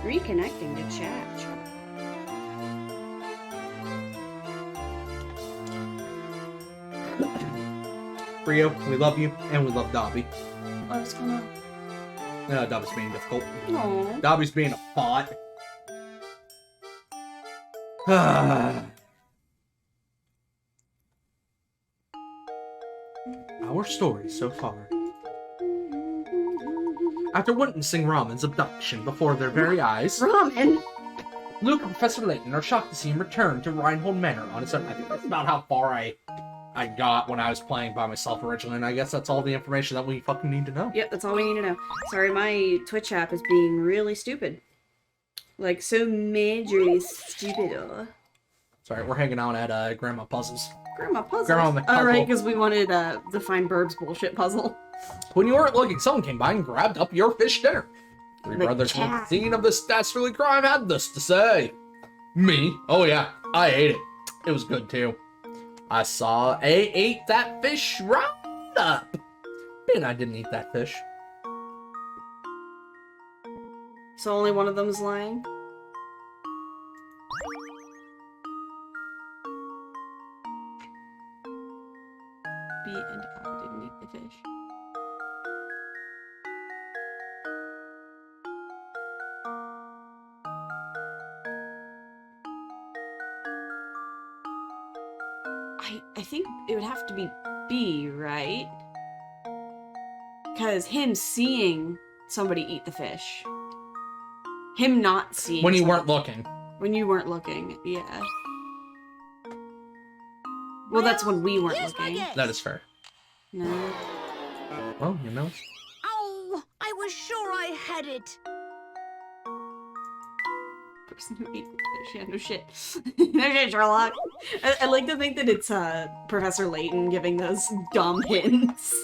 Reconnecting to chat. Rio, we love you, and we love Dobby. What's going on? Dobby's being difficult. Aww. Dobby's being a bot. Our story so far. After witnessing Ramen's abduction before their very eyes, Ramen? Luke and Professor Layton are shocked to see him return to Reinhold Manor on his own. I think that's about how far I got when I was playing by myself originally, and I guess that's all the information that we fucking need to know. Yep, that's all we need to know. Sorry, my Twitch app is being really stupid. Like, so majorly stupid. Sorry, we're hanging out at Grandma Puzzles. Grandma Puzzle. Grandma McPuzzle. Alright, because we wanted to find Burb's bullshit puzzle. When you weren't looking, someone came by and grabbed up your fish dinner. Three The brothers cat. on the scene of this dastardly crime had this to say. Me? Oh yeah, I ate it. It was good too. I saw A ate that fish right up. And I didn't eat that fish. So only one of them's lying? B and I didn't eat the fish. I think it would have to be B, right? Because him seeing somebody eat the fish. Him not seeing When you somebody- weren't looking. When you weren't looking, yeah. Well, that's when we weren't looking. That is fair. No. Well, you know. Oh, I was sure I had it. Person who ate the fish. Yeah, no shit. No shit, Sherlock. I like to think that it's Professor Layton giving those dumb hints.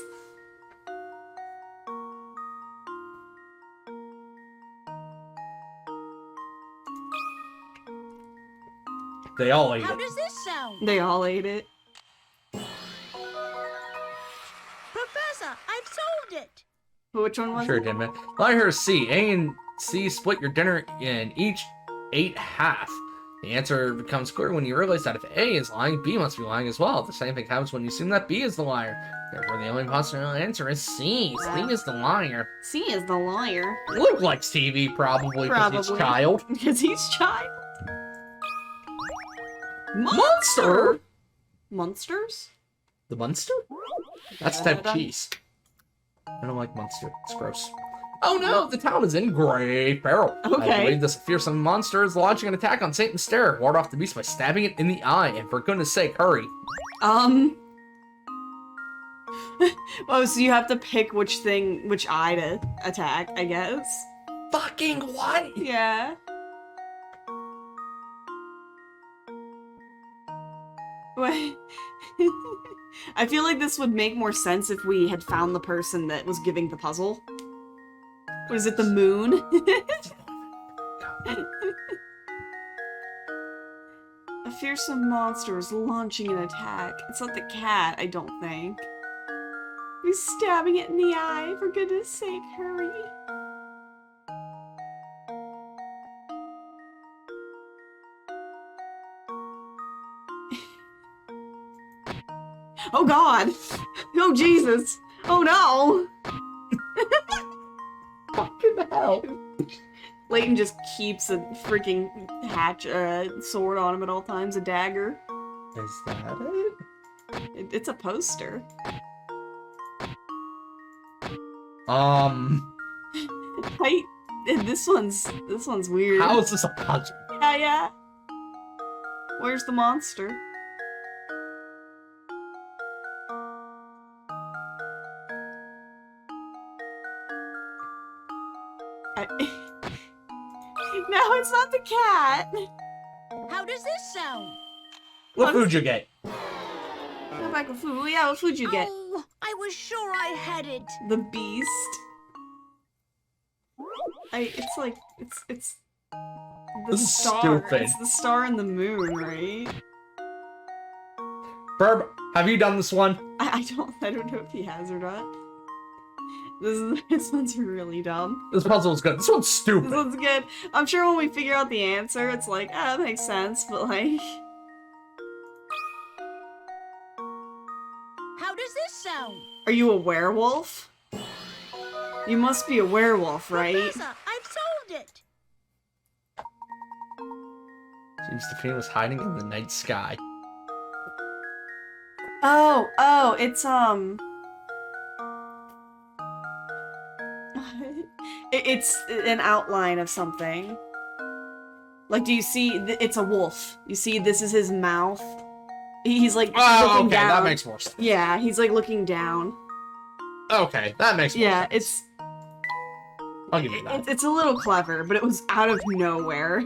They all ate How it. does this sound? They all ate it. Professor, I've solved it. Which one was Sure it? did, man. I heard C. A and C split your dinner and each ate half. The answer becomes clear when you realize that if A is lying, B must be lying as well. The same thing happens when you assume that B is the liar. Therefore, the only possible answer is C. Wow. C is the liar. C is the liar. Luke likes TV, probably, because he's Probably. child. Because he's child. Monster? Monsters? The Munster? That's a type of cheese. I don't like Munster. It's gross. Oh no, the town is in great peril. Okay. I believe this fearsome monster is launching an attack on Saint Mystere. Ward off the beast by stabbing it in the eye, and for goodness sake, hurry. Oh, so you have to pick which eye to attack, I guess. Fucking what? Yeah. Wait. I feel like this would make more sense if we had found the person that was giving the puzzle. What is it, the moon? A fearsome monster is launching an attack. It's not the cat, I don't think. He's stabbing it in the eye. For goodness sake, hurry. Oh god! Oh Jesus! Oh no! Fucking hell. Layton just keeps a freaking sword on him at all times, a dagger. Is that it? It's a poster. This one's weird. How is this a puzzle? Yeah. Where's the monster? No, it's not the cat. How does this sound? What food you get? Go back with food. Yeah, what food you get? Oh, I was sure I had it. The beast. It's like it's the This is star. stupid. It's the star and the moon, right? Burb, have you done this one? I don't know if he has or not. This one's really dumb. This puzzle is good. This one's This stupid. one's good. I'm sure when we figure out the answer, it's like, ah, that makes sense, but like... How does this sound? Are you a werewolf? You must be a werewolf, right? Professor, I've solved it. Seems the fiend was hiding in the night sky. Oh, it's, it's an outline of something. Like, do you see, it's a wolf. You see, this is his mouth. He's like looking okay, down. that makes more sense. Yeah, he's like looking down. Okay, that makes more Yeah, sense. I'll give you that. it's a little clever, but it was out of nowhere.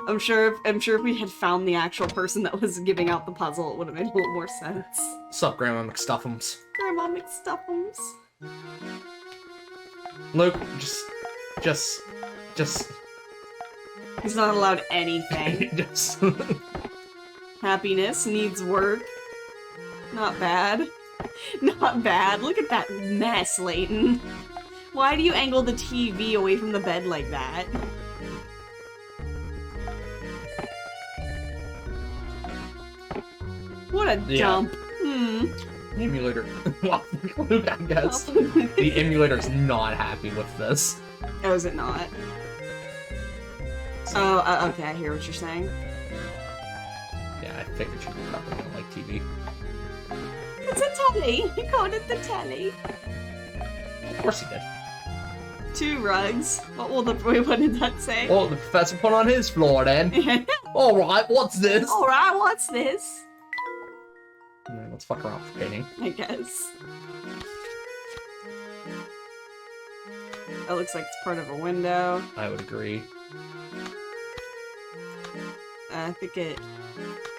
I'm sure if we had found the actual person that was giving out the puzzle, it would have made a little more sense. What's up, Grandma McStuffums? Grandma McStuffums. Luke, just... He's not allowed anything. just... Happiness needs work. Not bad. Not bad. Look at that mess, Layton. Why do you angle the TV away from the bed like that? What a dump. The emulator. Well, Luke, I guess. The emulator's not happy with this. Oh, is it not? Oh, okay, I hear what you're saying. Yeah, I figured you probably don't like TV. It's a telly. He called it the telly. Of course he did. 2 rugs. What did that say? Well, the professor put on his floor then. Alright, what's this? Alright, what's this? Let's fuck around with painting. I guess. That looks like it's part of a window. I would agree. I think it...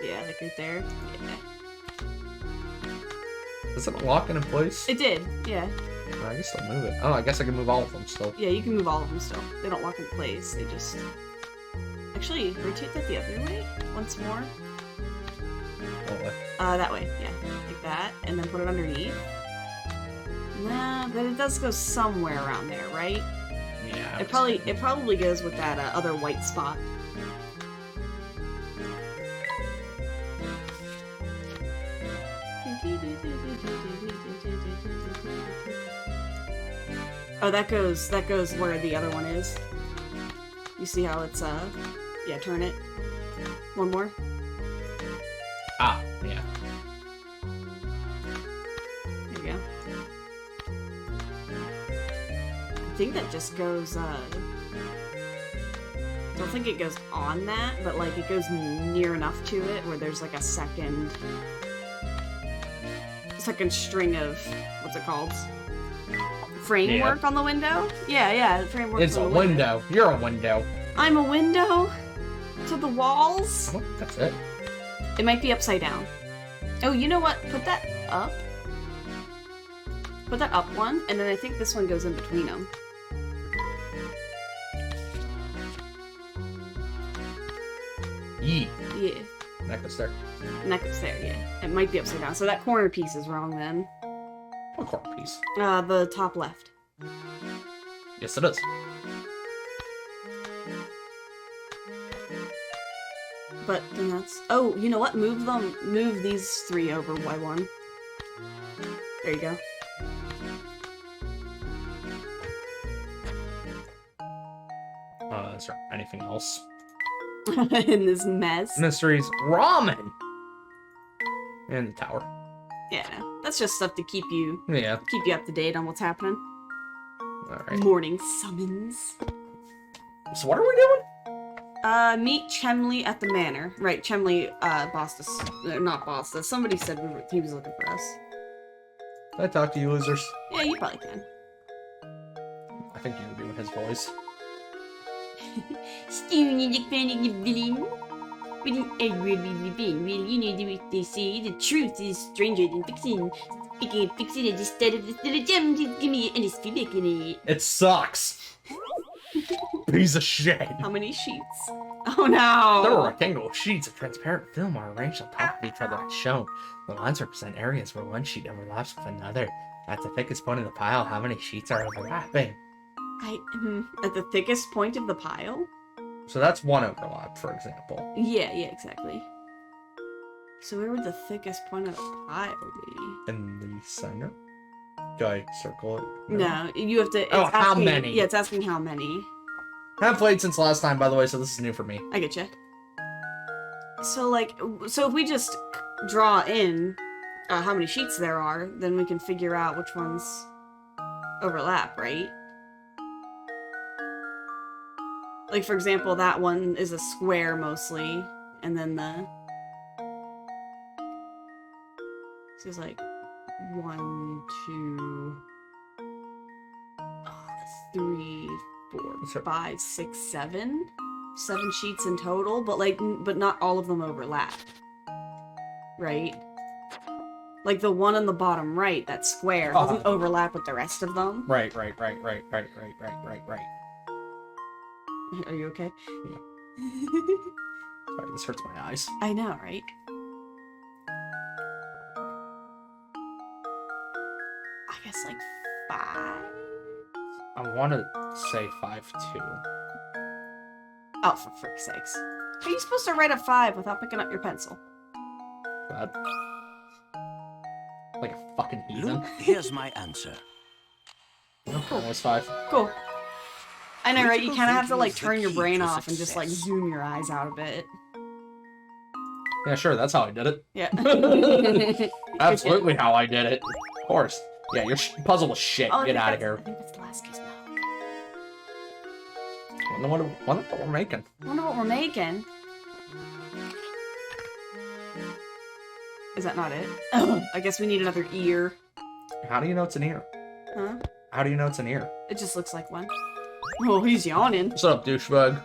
Yeah, like right there. Yeah. Does it lock in place? It did, yeah. I can still move it. Oh, I guess I can move all of them still. Yeah, you can move all of them still. They don't lock in place, they just... Actually, rotate that the other way once more. What way? That way, yeah. Like that, and then put it underneath. Nah, but it does go somewhere around there, right? Yeah. It probably goes with that other white spot. Oh, that goes where the other one is. You see how it's yeah, turn it. One more. Ah, yeah. There you go. I think that just goes don't think it goes on that, but like it goes near enough to it where there's like a second string of what's it called? Framework on the window? Yeah, the framework. It's a window. You're a window. I'm a window to the walls. Oh, that's it. It might be upside down. Oh, you know what? Put that up. Put that up one, and then I think this one goes in between them. Yee. Yeah. That goes there. And that goes there, yeah. It might be upside down. So that corner piece is wrong then. What corner piece? The top left. Yes, it is. But then that's... Oh, you know what? Move these 3 over by 1. There you go. Is there anything else? In this mess. Mysteries. Ramen! And the tower. Yeah, that's just stuff to keep you up to date on what's happening. Alright. Morning summons. So what are we doing? Meet Chemley at the manor. Right, Chemley, bossed us. Not bossed us. Somebody said he was looking for us. Can I talk to you losers? Yeah, you probably can. I think you were doing his voice. Stealing in the panic of villain. But in every living, will you know what they say? The truth is stranger than fiction. Speaking of fiction, I just started this little gem. Just give me an honest feedback in it. It sucks! Piece of shit! How many sheets? Oh no! There are rectangular sheets of transparent film are arranged on top of each other as shown. The lines represent areas where one sheet overlaps with another. At the thickest point of the pile, how many sheets are overlapping? At the thickest point of the pile? So that's one overlap, for example. Yeah, exactly. So where would the thickest point of the pile be? In the center? Do I circle it? No, you have to... It's how asking, many? Yeah, it's asking how many. I haven't played since last time, by the way, so this is new for me. I get you. So, like, so if we just draw in how many sheets there are, then we can figure out which ones overlap, right? Like, for example, that one is a square mostly, and then the... So it's like 1, 2, 3, 4, 5, 6, 7. 7 sheets in total, but not all of them overlap. Right? Like the one on the bottom right, that square, doesn't overlap with the rest of them. Right. Right. Are you okay? Yeah. Sorry, this hurts my eyes. I know, right? I guess like 5? I want to say 5 too. Oh, for frick's sakes. How are you supposed to write a 5 without picking up your pencil? That... Like a fucking heathen. Luke, here's my answer. Okay, that's 5. Cool. I know, right? You Critical kind of have to, thinking like, is the turn your key brain to off and just, like, success. zoom your eyes out a bit. Yeah, sure, that's how I did it. Yeah. Absolutely how I did it. Of course. Yeah, your puzzle was shit. Oh, Get out of I here. think that's the last case now. Wonder what we're making. I wonder what we're making. Is that not it? Oh, I guess we need another ear. How do you know it's an ear? Huh? How do you know it's an ear? It just looks like one. Oh, he's yawning. What's up, douchebag?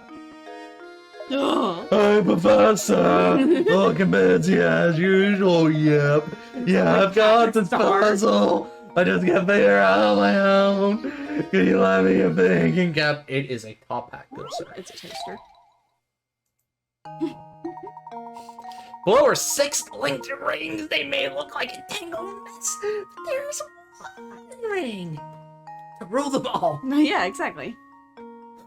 Ugh. Hey, Professor! Looking busy as usual, yep. Yeah, I've got this puzzle. I just can't figure out on my own. Can you let me a thinking cap? It is a top hat, good sir. It's a toaster. Below are 6 linked rings. They may look like entanglements. There's one ring to rule them all. No, yeah, exactly.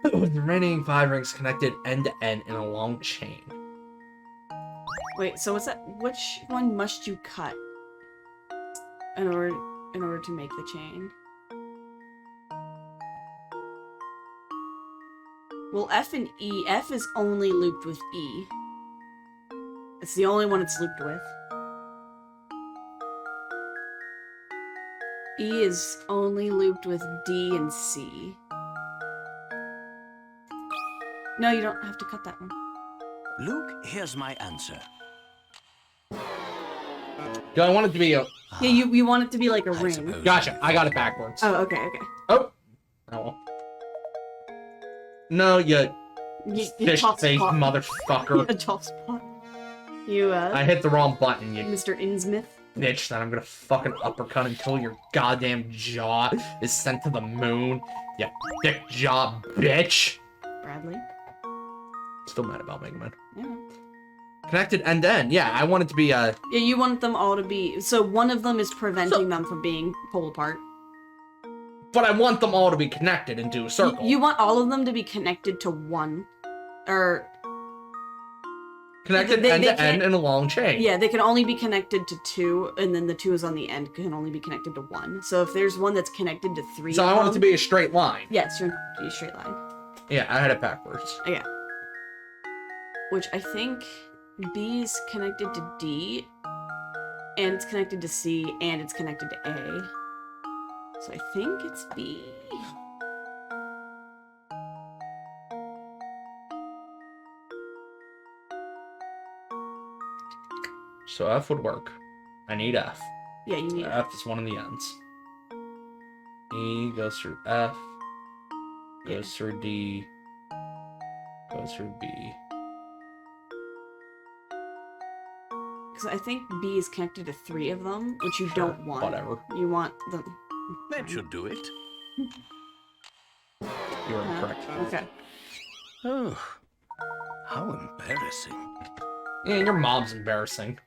With the remaining 5 rings connected end to end in a long chain. Wait, so what's that? Which one must you cut in order to make the chain? Well, F and E. F is only looped with E. It's the only one it's looped with. E is only looped with D and C. No, you don't have to cut that one. Luke, here's my answer. Do I want it to be a... Yeah, you want it to be like a I ring. suppose Gotcha, I got it backwards. Oh, okay. Oh. Oh. No, you You fish-faced tot spot. motherfucker. A top spot. You, I hit the wrong button, you Mr. Innsmouth. bitch, that I'm gonna fucking uppercut until your goddamn jaw is sent to the moon. You thick jaw bitch. Bradley. Still mad about Mega Man. Yeah. Connected end to end. Yeah, I want it to be Yeah, you want them all to be... So one of them is preventing them from being pulled apart. but I want them all to be connected into a circle. You want all of them to be connected to one. Or... Connected they end to can't- end in a long chain. Yeah, they can only be connected to 2, and then the 2 is on the end can only be connected to 1. So if there's one that's connected to 3 So of I want it them- to be a straight line. Yeah, it's going to be a straight line. Yeah, I had it backwards. Yeah. Which I think B is connected to D, and it's connected to C, and it's connected to A. So I think it's B. So F would work. I need F. Yeah, you need it. F is one of the ends. E goes through F, goes through D, goes through B. Because I think B is connected to 3 of them, which you Sure, don't want. whatever. You want them. That should do it. You are incorrect. Okay. Oh, how embarrassing. Yeah, your mom's embarrassing.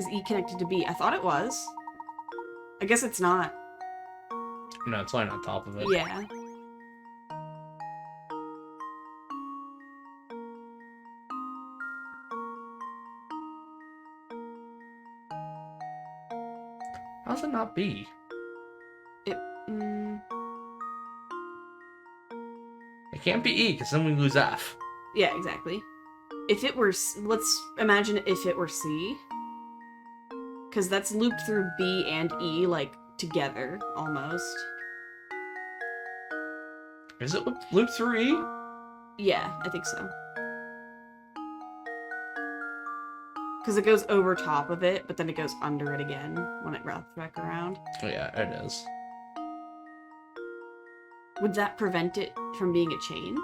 Is E connected to B? I thought it was. I guess it's not. No, it's lying on top of it. Yeah. How's it not B? It. It can't be E, because then we lose F. Yeah, exactly. If it were... Let's imagine if it were C. Because that's looped through B and E, like, together, almost. Is it looped through E? Yeah, I think so. Because it goes over top of it, but then it goes under it again when it wraps back around. Oh, yeah, it is. Would that prevent it from being a chain?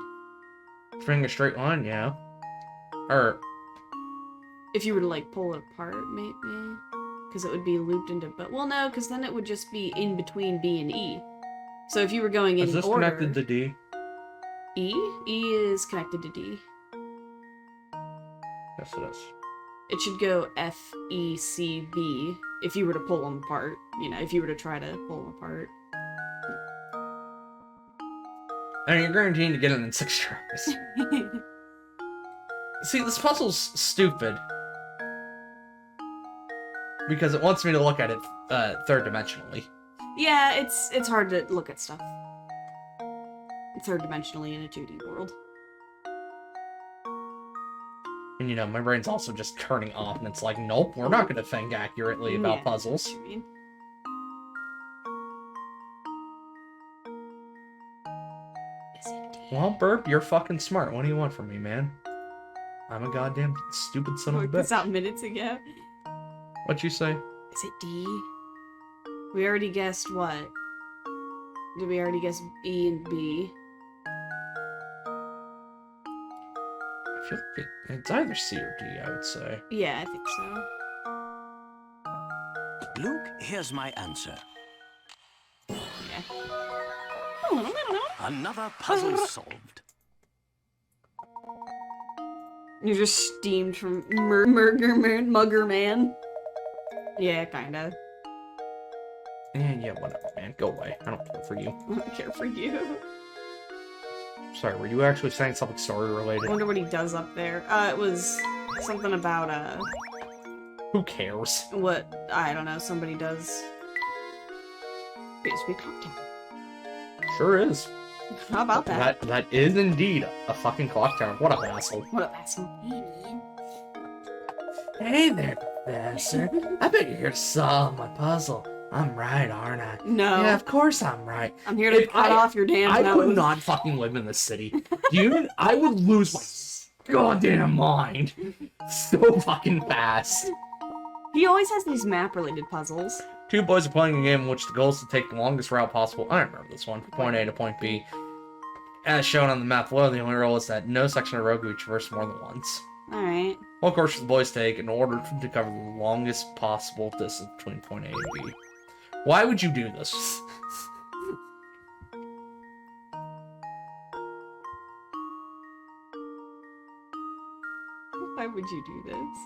String a straight line, yeah. Or, If you were to, like, pull it apart, maybe? Because it would be looped into... But, well, no, because then it would just be in between B and E. So if you were going in is this order... connected to D? E? E is connected to D. Yes, it is. It should go F, E, C, B if you were to pull them apart. You know, if you were to try to pull them apart. And you're guaranteed to get it in 6 tries. See, this puzzle's stupid. Because it wants me to look at it third dimensionally. Yeah, it's hard to look at stuff third dimensionally in a 2D world. And you know, my brain's also just turning off, and it's like, nope, we're not gonna think accurately about puzzles. I mean. Is it D? Well, Burp, you're fucking smart. What do you want from me, man? I'm a goddamn stupid son of a Worked this bitch. out minutes ago. What'd you say? Is it D? We already guessed what? Did we already guess E and B? I feel like it's either C or D, I would say. Yeah, I think so. Luke, here's my answer. Yeah. Another puzzle solved. You're just steamed from Mugger Man. Yeah, kinda. Yeah, whatever, man. Go away. I don't care for you. I don't care for you. Sorry, were you actually saying something I story-related? wonder what he does up there. It was something about, Who cares? what, I don't know, somebody does. It used to be a cocktail. Sure is. How about that? That is indeed a fucking clock tower. What a asshole. What a asshole. Hey there, Professor. I bet you're here to solve my puzzle. I'm right, aren't I? No. Yeah, of course I'm right. I'm here to If cut off your damn I nose. would not fucking live in this city. I would lose my goddamn mind so fucking fast. He always has these map-related puzzles. 2 boys are playing a game in which the goal is to take the longest route possible. I remember this one. From point A to point B. As shown on the map below, the only rule is that no section of road can be traversed more than once. Alright. What course should the boys take in order to cover the longest possible distance between point A and B? Why would you do this? Why would you do this?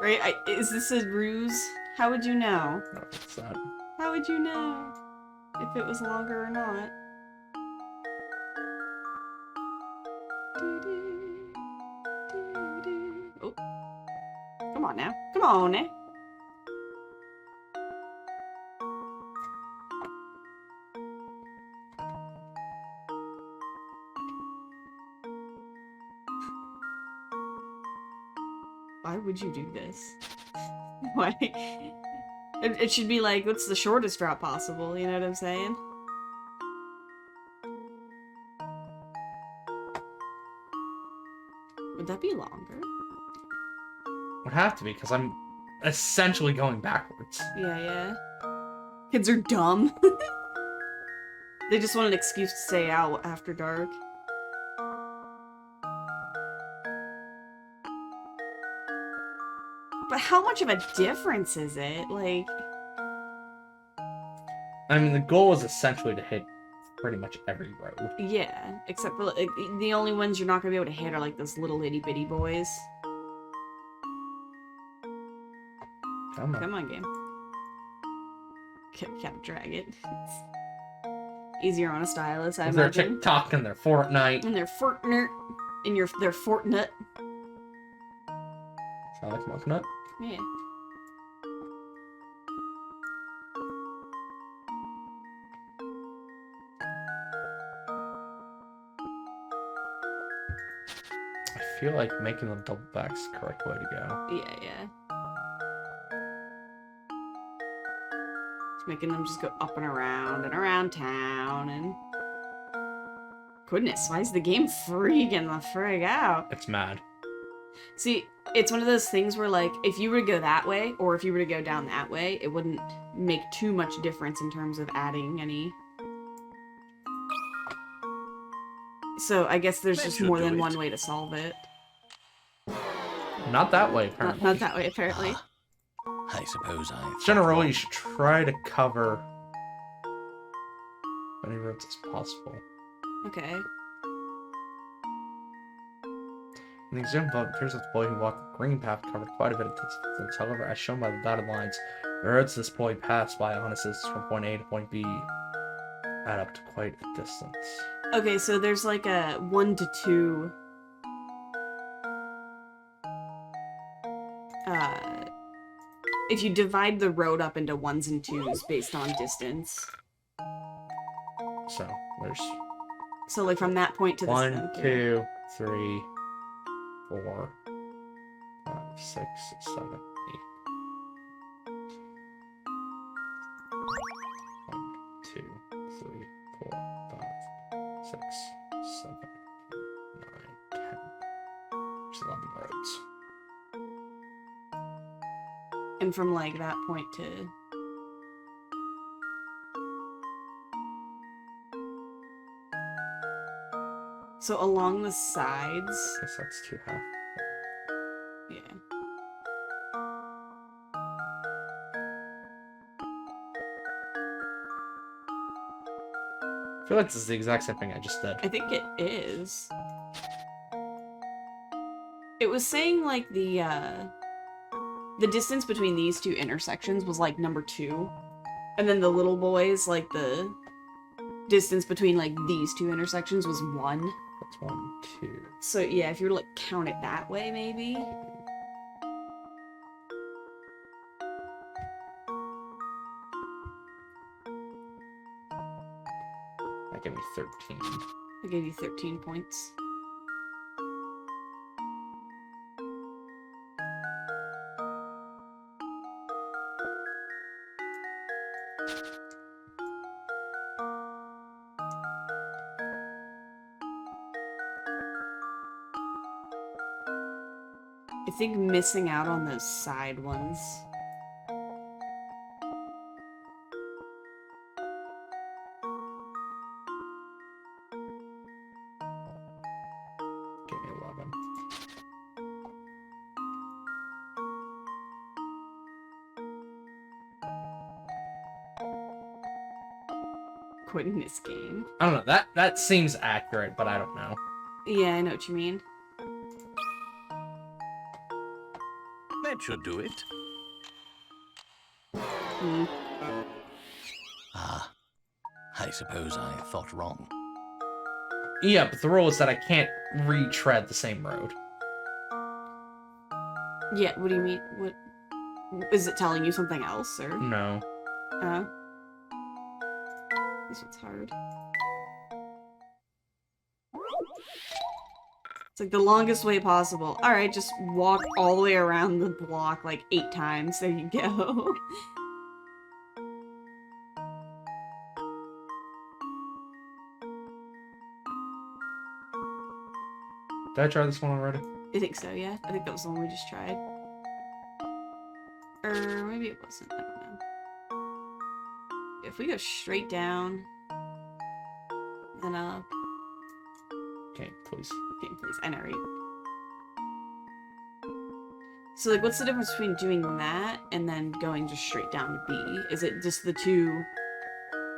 Right? Is this a ruse? How would you know? No, it's not. How would you know if it was longer or not? Oh. Come on now. Come on now. Why would you do this? Why? It should be like, what's the shortest route possible? You know what I'm saying? Would that be longer? Would have to be, because I'm essentially going backwards. Yeah. Kids are dumb. They just want an excuse to stay out after dark. But how much of a difference is it? Like... I mean, the goal is essentially to hit pretty much every road. Yeah, except for like, the only ones you're not gonna be able to hit are like those little itty bitty boys. Come on. Come on, game. Can't drag it. It's easier on a stylus, I They're imagine. TikTok and their Fortnite. And they're Fortnite. And their Fortnite. Sound like Coconut? Yeah. I feel like making them double back's the correct way to go. Yeah. Just making them just go up and around town, and... Goodness, why is the game freaking the frig out? It's mad. See, it's one of those things where, like, if you were to go that way, or if you were to go down that way, it wouldn't make too much difference in terms of adding any... So, I guess there's That just should more do than it. one way to solve it. Not that way, apparently. Not that way, apparently. I suppose I thought Generally, wrong. you should try to cover as many roads as possible. Okay. In the example, it appears that the boy who walked the green path covered quite a bit of distance. However, as shown by the dotted lines, the roads this boy passed by on his distance from point A to point B add up to quite a distance. Okay, so there's like a 1 to 2... if you divide the road up into 1s and 2s based on distance. So, there's So, like, from that point to the 1, center. 2, 3, 4, 5, 6, 7, 8. 1, 2, 3, 4, 5, 6, 7, 8, 9, 10. There's 11 roads. And from, like, that point to... So, along the sides... I guess that's 2 half. Yeah. I feel like this is the exact same thing I just did. I think it is. It was saying, like, the distance between these two intersections was, like, number 2. And then the little boys, like, the distance between, like, these two intersections was 1. That's 1, 2. So, yeah, if you were to, like, count it that way, maybe. That gave me 13. I gave you 13 points. I think missing out on those side ones. Gave me 11. Quitting this game. I don't know. That seems accurate, but I don't know. Yeah, I know what you mean. That should do it. Hmm. Ah, I suppose I thought wrong. Yeah, but the rule is that I can't retread the same road. Yeah, what do you mean? What? Is it telling you something else, or? No. This one's hard. It's like the longest way possible. Alright, just walk all the way around the block like 8 times. There you go. Did I try this one already? I think so, yeah. I think that was the one we just tried. Or maybe it wasn't. I don't know. If we go straight down, then up. Okay, please. Okay, please. I know, right? So, like, what's the difference between doing that and then going just straight down to B? Is it just the two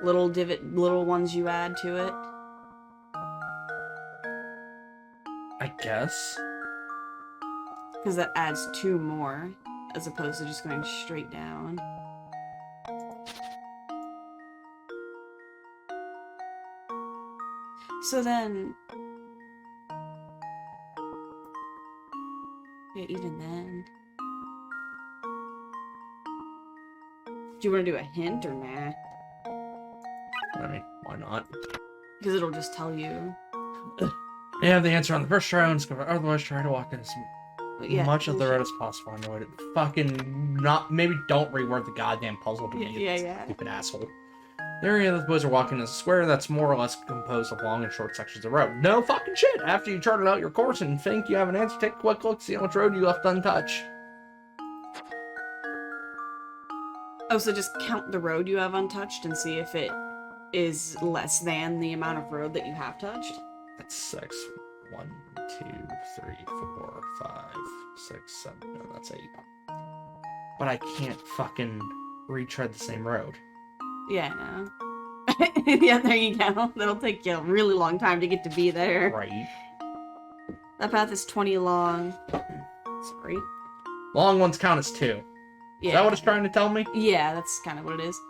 little little ones you add to it. I guess. Because that adds 2 more, as opposed to just going straight down. So then... Yeah, even then... Do you want to do a hint or nah? I mean, why not? Because it'll just tell you. You have the answer on the first try and discover. Otherwise, try to walk in as Yeah, much of the road as possible. I know it. Fucking not. Maybe don't reword the goddamn puzzle to me. Yeah. Stupid asshole. The area that the boys are walking is a square that's more or less composed of long and short sections of road. No fucking shit! After you charted out your course and think you have an answer, take a quick look, see how much road you left untouched. Oh, so just count the road you have untouched and see if it is less than the amount of road that you have touched? That's 6. 1, 2, 3, 4, 5, 6, 7. No, that's 8. But I can't fucking retread the same road. Yeah, I know. Yeah, there you go. That'll take you a really long time to get to be there. Right. That path is 20 long. Sorry. Long ones count as 2. Yeah. Is that what it's trying to tell me? Yeah, that's kind of what it is.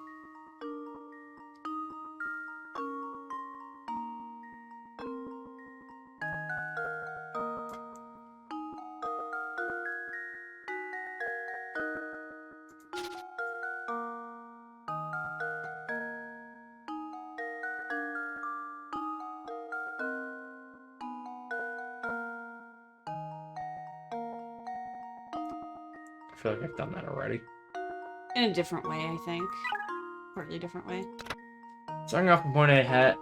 I feel like I've done that already. In a different way, I think. Partly different way. Starting off from point A, head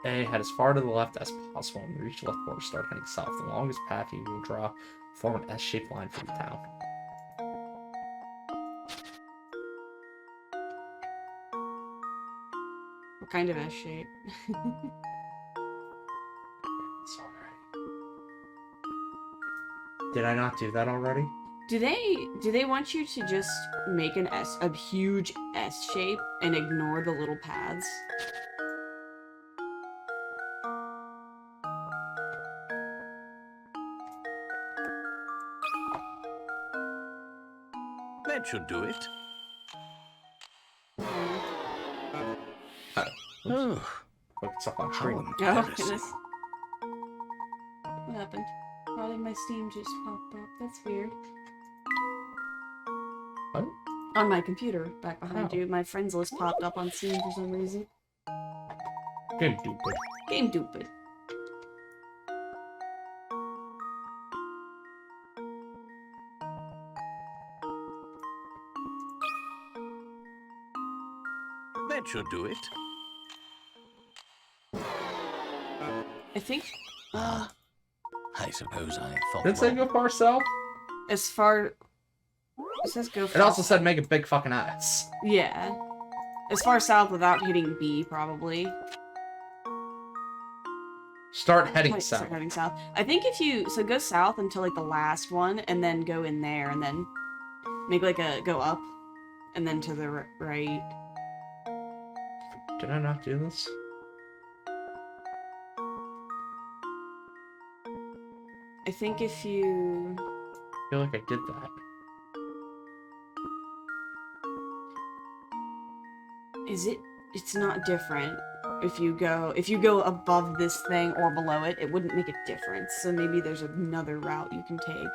as far to the left as possible and reach the left border, start heading south. The longest path you will draw, form an S-shaped line for the town. What kind of S shape? It's alright. Did I not do that already? Do they want you to just make a huge S shape and ignore the little paths? That should do it. Oh, Focus up on how screen. Oh, embarrassing. goodness. What happened? Why did my Steam just pop up? That's weird. What? On my computer, back behind Oh. you, my friends list popped up on Steam for some reason. Game stupid. Game stupid. That should do it. I think I suppose I thought Did it say wrong. go far south? as far... It says go It also said make a big fucking ass. Yeah. As far south without hitting B, probably. Start heading Start south. heading south. I think if you... So go south until, like, the last one, and then go in there, and then make, like, a... Go up, and then to the right. Did I not do this? I think if you... I feel like I did that. Is it... It's not different. If you go above this thing or below it, it wouldn't make a difference. So maybe there's another route you can take.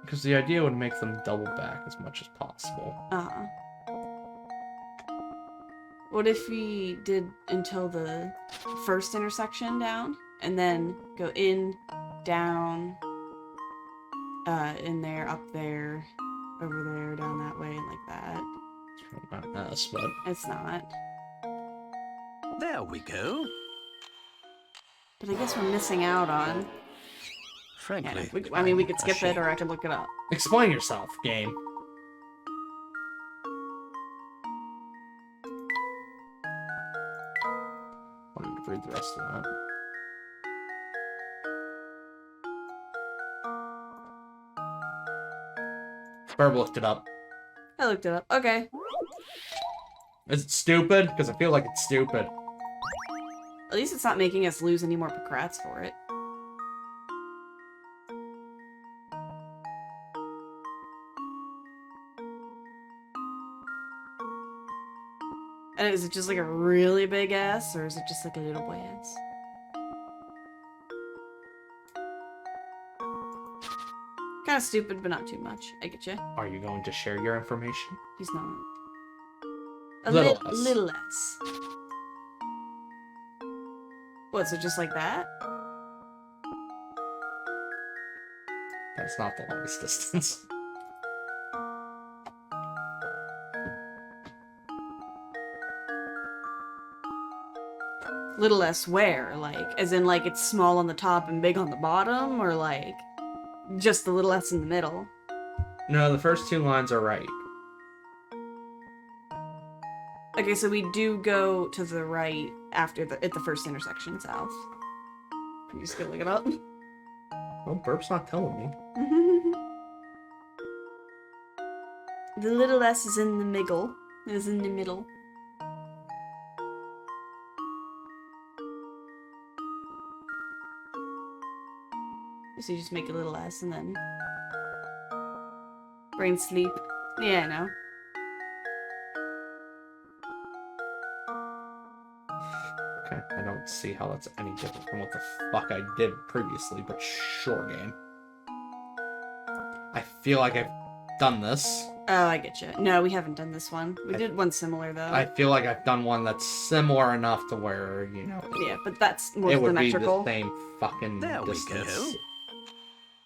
Because the idea would make them double back as much as possible. Uh-huh. What if we did until the first intersection down, and then go in, down, in there, up there, over there, down that way, and like that? It's probably not us, but It's not. There we go. But I guess we're missing out on... Frankly, Yeah, I mean, we could I'm skip it, ashamed. or I could look it up. explain yourself, game. Wanted to read the rest of that. Burb looked it up. I looked it up. Okay. Is it stupid? Because I feel like it's stupid. At least it's not making us lose any more Pocrats for it. And is it just like a really big S, or is it just like a little boy S? Kind of stupid, but not too much. I get you. Are you going to share your information? He's not. A Little S. little S. What, so just like that? That's not the longest distance. Little S where? Like, as in like it's small on the top and big on the bottom? Or like, just the little S in the middle? No, the first two lines are right. Okay, so we do go to the right after at the first intersection south. I'm just gonna look it up. Well, Burp's not telling me. The little S is in the middle. Is in the middle. So you just make a little S and then brain sleep. Yeah, I know. Okay, I don't see how that's any different from what the fuck I did previously, but sure, game. I feel like I've done this. Oh, I get you. No, we haven't done this one. We did one similar though. I feel like I've done one that's similar enough to where, you know, Yeah, but that's more it would be symmetrical. the same fucking There we distance. go.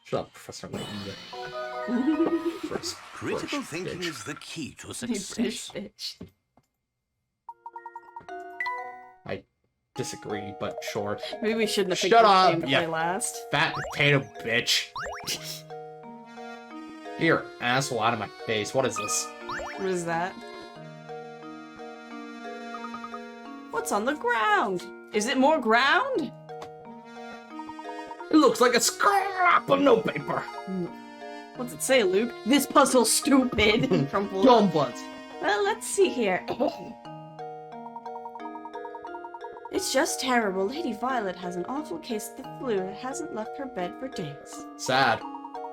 Shut up, Professor Layton. Critical thinking is the key to You success. bitch. I disagree, but sure. Maybe we shouldn't have picked Shut this up, game to yeah. play last. Fat potato bitch. Here, asshole out of my face. What is this? What is that? What's on the ground? Is it more ground? It looks like a scrap of notepaper. What's it say, Luke? This puzzle's stupid. Crumpled. Youngblood. Well, let's see here. It's just terrible. Lady Violet has an awful case of the flu and hasn't left her bed for days. Sad.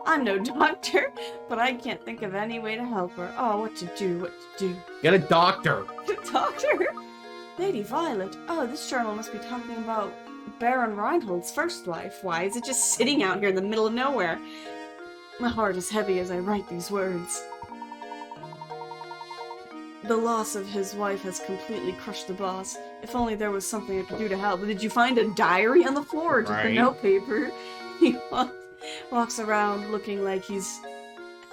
I'm no doctor, but I can't think of any way to help her. Oh, what to do. Get a doctor. Doctor? Lady Violet? Oh, this journal must be talking about Baron Reinhold's first wife. Why is it just sitting out here in the middle of nowhere? My heart is heavy as I write these words. The loss of his wife has completely crushed the boss. If only there was something I could do to help. Did you find a diary on the floor or just the Right. notepaper? He walks around looking like he's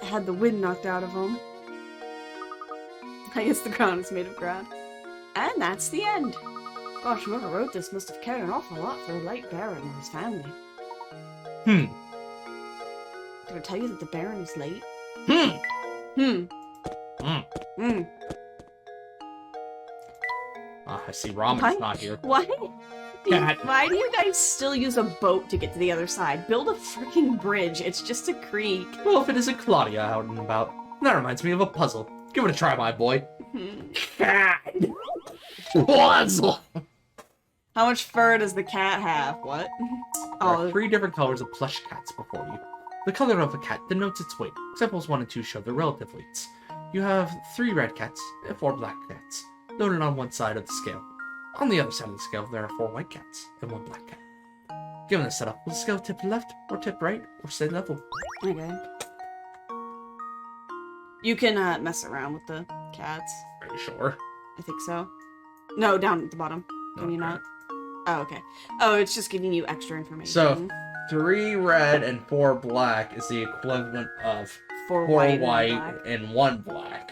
had the wind knocked out of him. I guess the ground is made of ground. And that's the end. Gosh, whoever wrote this must have cared an awful lot for the late Baron and his family. Did I tell you that the Baron is late? I see Ramen's What? not here. Why? Cat. Why do you guys still use a boat to get to the other side? Build a freaking bridge. It's just a creek. Well, if it isn't Claudia out and about. That reminds me of a puzzle. Give it a try, my boy. Cat. Puzzle. How much fur does the cat have? What? There are 3 different colors of plush cats before you. The color of a cat denotes its weight. Examples 1 and 2 show their relative weights. You have 3 red cats and 4 black cats, noted on one side of the scale. On the other side of the scale, there are 4 white cats and 1 black cat. Given this setup, will the scale tip left or tip right or stay level? Okay. You can mess around with the cats. Are you sure? I think so. No, down at the bottom. Can you Okay. not? Oh, okay. Oh, it's just giving you extra information. So, 3 red and 4 black is the equivalent of 4 4 white, white, and 1 black. and 1 black.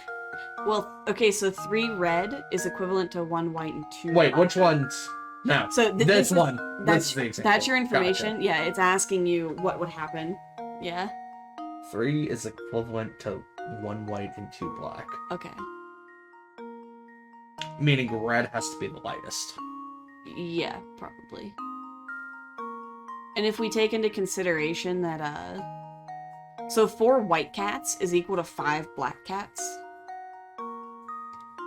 Well, okay, so 3 red is equivalent to 1 white and 2 Wait, black. which one's... No, So this one. That's, This is the example. that's your information. Gotcha. Yeah, it's asking you what would happen. Yeah? 3 is equivalent to 1 white and 2 black. Okay. Meaning red has to be the lightest. Yeah, probably. And if we take into consideration that, So 4 white cats is equal to 5 black cats.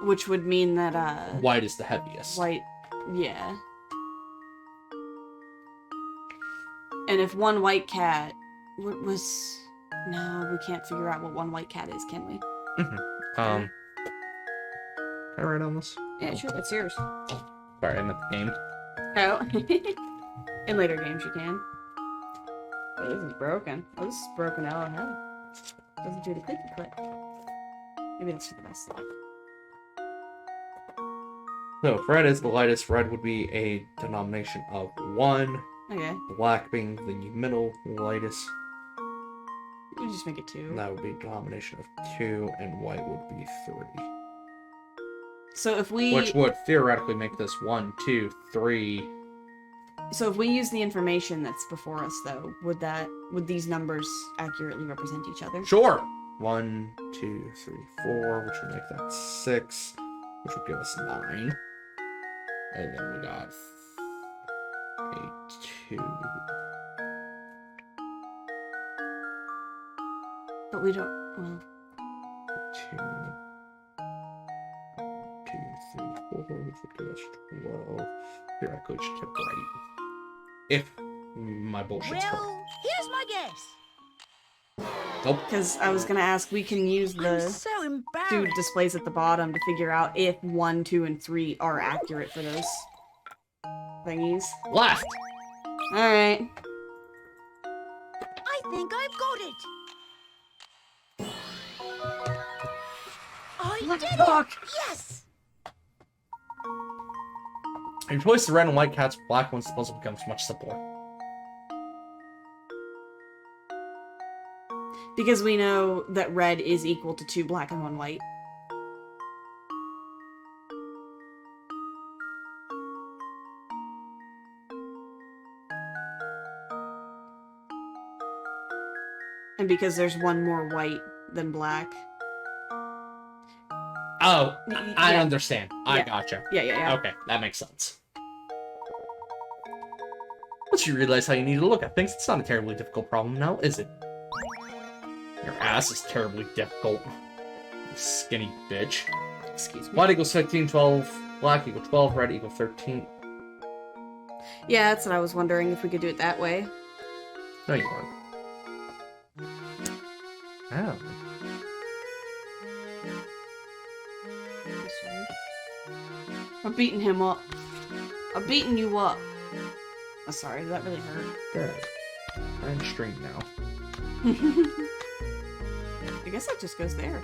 Which would mean that, White is the heaviest. white, yeah. And if 1 white cat, what was... No, we can't figure out what 1 white cat is, can we? Can I write on this? Yeah, sure, it's yours. Sorry, I meant the game. Oh. In later games you can. Oh, this is broken. Oh, this is broken out of hell. Doesn't do the clicky click. Maybe that's for the best. So, if red is the lightest, red would be a denomination of 1. Okay. Black being the middle lightest, We just make it 2. that would be a denomination of 2, and white would be 3. So if we... Which would theoretically make this 1, 2, 3. So if we use the information that's before us, though, would these numbers accurately represent each other? Sure! 1, 2, 3, 4, which would make that 6, which would give us 9. And then we got 8, 2. But we don't... Well... 2, 2, 3, 4, which would give us 12. Theoretically, it should tip right. If my bullshit's correct. Well, here's my guess. Nope. Because I was gonna ask, we can use I'm the so 2 embarrassed. displays at the bottom to figure out if 1, 2, and 3 are accurate for those thingies. Left! Alright. I think I've got it. I did it! Yes! If you replace the red and white cats with black ones, the puzzle becomes much simpler. Because we know that red is equal to 2 black and 1 white. And because there's 1 more white than black. Oh, I Yeah. understand. I Yeah. gotcha. Yeah. Okay, that makes sense. Once you realize how you need to look at things, it's not a terribly difficult problem now, is it? Your ass is terribly difficult. You skinny bitch. Excuse me. White equals 15, 12, black equals 12, red equals 13. Yeah, that's what I was wondering, if we could do it that way. No, you weren't. Oh. I'm beating him up. I'm beating you up. Oh, sorry, did that really hurt? Good. We're in stream now. I guess that just goes there.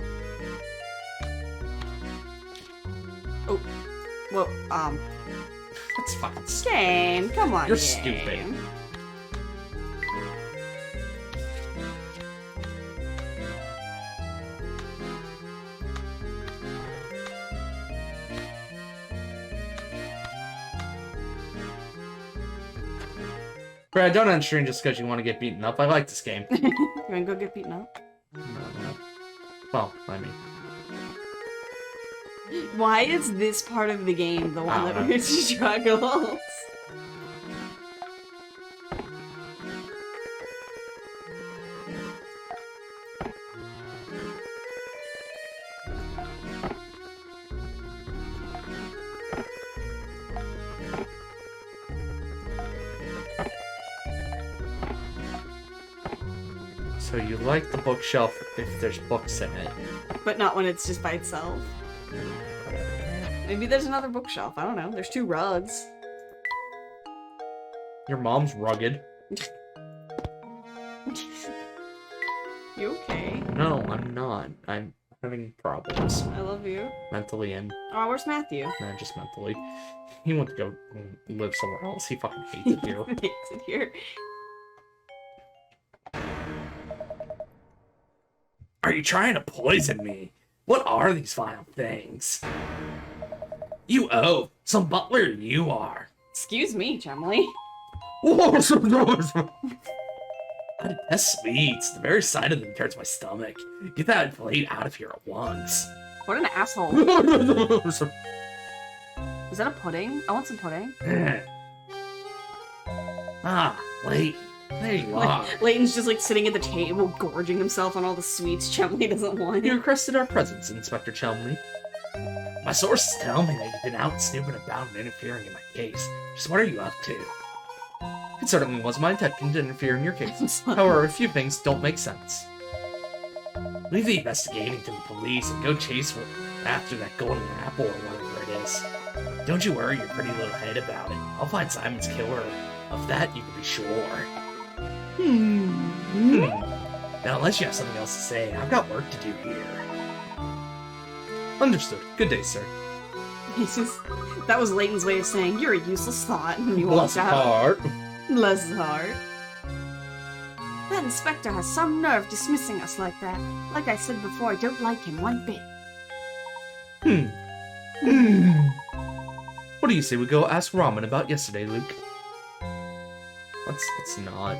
Oh. Well, That's fucking stupid. game, come on, You're game. stupid. Brad, don't end stream just because you want to get beaten up. I like this game. You wanna go get beaten up? Well, I mean. Why is this part of the game the one I that don't weird struggles? So you like the bookshelf if there's books in it. But not when it's just by itself. Maybe there's another bookshelf. I don't know. There's 2 rugs. Your mom's rugged. You okay? No, I'm not. I'm having problems. I love you. Mentally and Oh, where's Matthew? just mentally. He wants to go live somewhere else. He fucking hates it here. Hates it here. Are you trying to poison me? What are these vile things? You owe. Some butler you are. Excuse me, Chumley. I detest sweets. The very sight of them turns my stomach. Get that plate out of here at once. What an asshole. Is that a pudding? I want some pudding. Ah, wait. There you are. Layton's just like sitting at the table, gorging himself on all the sweets Chumley doesn't want. You requested our presence, Inspector Chelmley. My sources tell me that you've been out snooping about and interfering in my case. Just what are you up to? It certainly was my intention to interfere in your case. However, a few things don't make sense. Leave the investigating to the police and go chase after that golden apple or whatever it is. Don't you worry your pretty little head about it. I'll find Simon's killer. Of that, you can be sure. Now, unless you have something else to say, I've got work to do here. Understood. Good day, sir. That was Layton's way of saying, you're a useless thought, and he Bless walked his out. heart. Bless his heart. That inspector has some nerve dismissing us like that. Like I said before, I don't like him one bit. What do you say we go ask Ramen about yesterday, Luke? Let's not.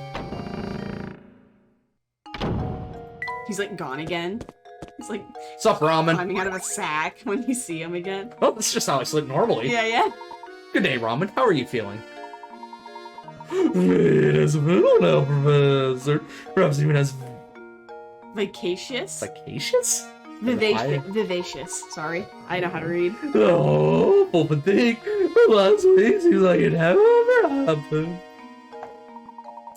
He's like gone again. He's like Sup, Ramen? climbing out of a sack when you see him again. Oh, that's just how I sleep normally. Yeah. Good day, Ramen. How are you feeling? It is well now, Professor. Perhaps even as Vacacious? vacacious? Vivacious. Sorry. I know how to read. Oh, Pulpin think. The last week seems like it never happened.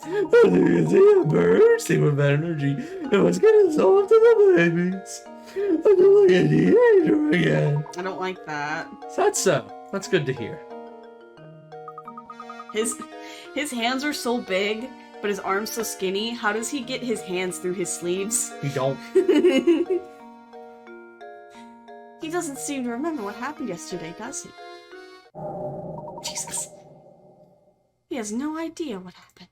I think it's a bursting with energy. It was getting sold to the babies. I feel like a teenager again. I don't like that. That's so. That's good to hear. His hands are so big, but his arms so skinny. How does he get his hands through his sleeves? You don't. He doesn't seem to remember what happened yesterday, does he? Jesus. He has no idea what happened.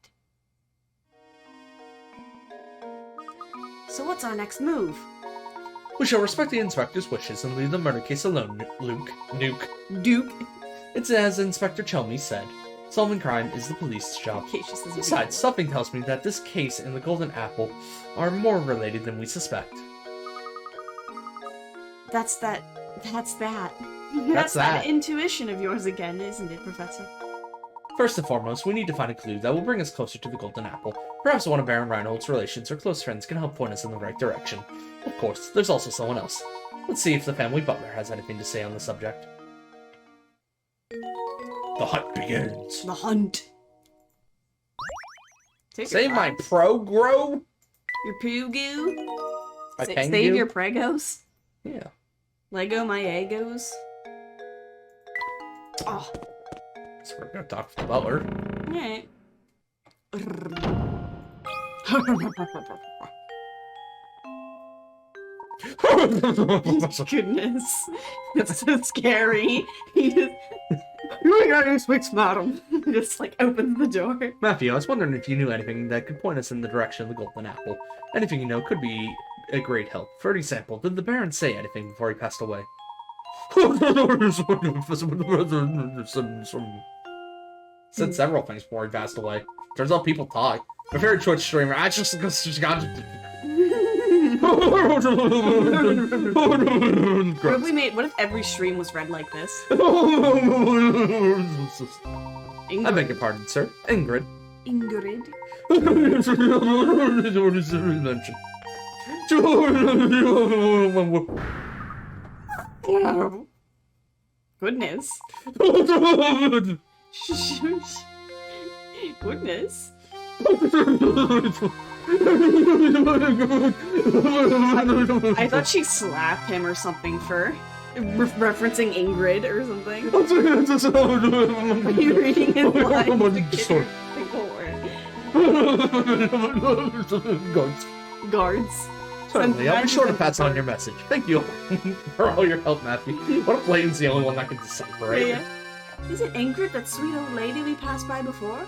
So what's our next move? We shall respect the inspector's wishes and leave the murder case alone, Luke. Duke. It's as Inspector Chelmey said. Solving crime is the police's job. Vacacious isn't Besides, something tells me that this case and the golden apple are more related than we suspect. That's that. That's that that. intuition of yours again, isn't it, Professor? First and foremost, we need to find a clue that will bring us closer to the golden apple. Perhaps one of Baron Reinhold's relations or close friends can help point us in the right direction. Of course, there's also someone else. Let's see if the family butler has anything to say on the subject. The hunt begins. The hunt. Say my pro-grow? Your poo-goo? My Save Pangu? your pregos? Yeah. Lego my egos? Oh. So we're gonna talk to the butler. Alright. Goodness. That's so scary. He just... You got your switch, madam. He just like opens the door. Matthew, I was wondering if you knew anything that could point us in the direction of the golden apple. Anything you know could be a great help. For example, did the Baron say anything before he passed away? Said several things before he passed away. Turns out people talk. My favorite Twitch streamer, I just got... What if every stream was read like this? I beg your pardon, sir. Ingrid. Ingrid. Goodness. Goodness. I thought she slapped him or something for referencing Ingrid or something. Are you reading his lines? Guards. Certainly, I'll be sure to pass on your message. Thank you for all your help, Matthew. What if Layton's the only one that can decipher it? Yeah. Is it Ingrid, that sweet old lady we passed by before?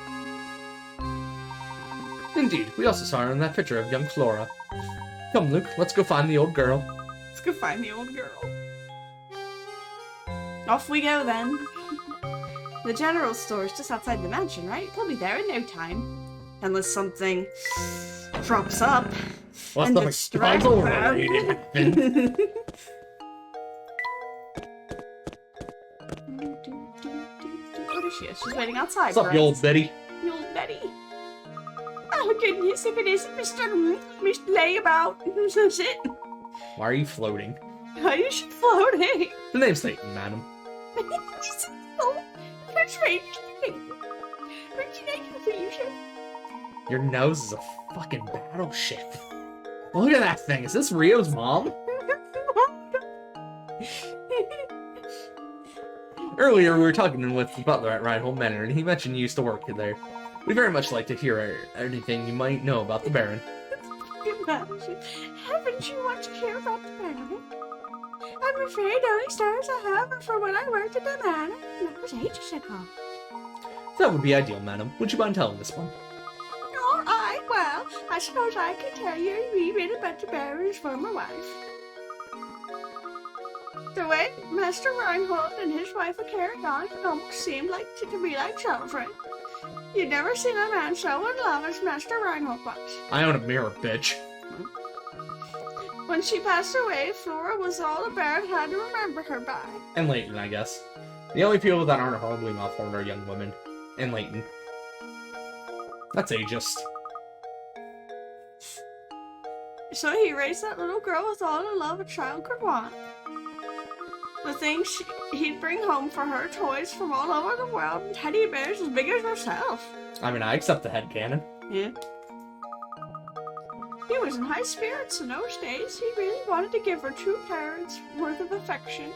Indeed, we also saw her in that picture of young Flora. Come, Luke, let's go find the old girl. Let's go find the old girl. Off we go, then. The general store is just outside the mansion, right? We'll be there in no time. Unless something props up What's and the distracts puzzle them. related? Oh, there she is. She's waiting outside. What's up, you old Betty? You old Betty. goodness, if it isn't Mr. Layabout. That's it. Why are you floating? You should float, hey. The name's Layton, madam. That's right. Your nose is a fucking battleship. Look at that thing. Is this Rio's mom? Earlier, we were talking with the butler at Reinhold Manor, and he mentioned you used to work there. We'd very much like to hear anything you might know about the Baron. Haven't you much to hear about the Baron? I'm afraid the only stories I have are from when I worked at the manor, and that was ages ago. That would be ideal, madam. Would you mind telling this one? All right, well, I suppose I can tell you a wee bit about the Baron's former wife. The way Master Reinhold and his wife were carried on, it almost seemed like to be like children. You'd never seen a man so in love as Master Reinhold was. I own a mirror, bitch. When she passed away, Flora was all the Baron had to remember her by. And Layton, I guess. The only people that aren't horribly malformed are young women. And Layton. That's ageist. So he raised that little girl with all the love a child could want. The things he'd bring home for her, toys from all over the world, and teddy bears as big as herself. I mean, I accept the headcanon. Yeah. He was in high spirits in those days. He really wanted to give her 2 parents' worth of affection.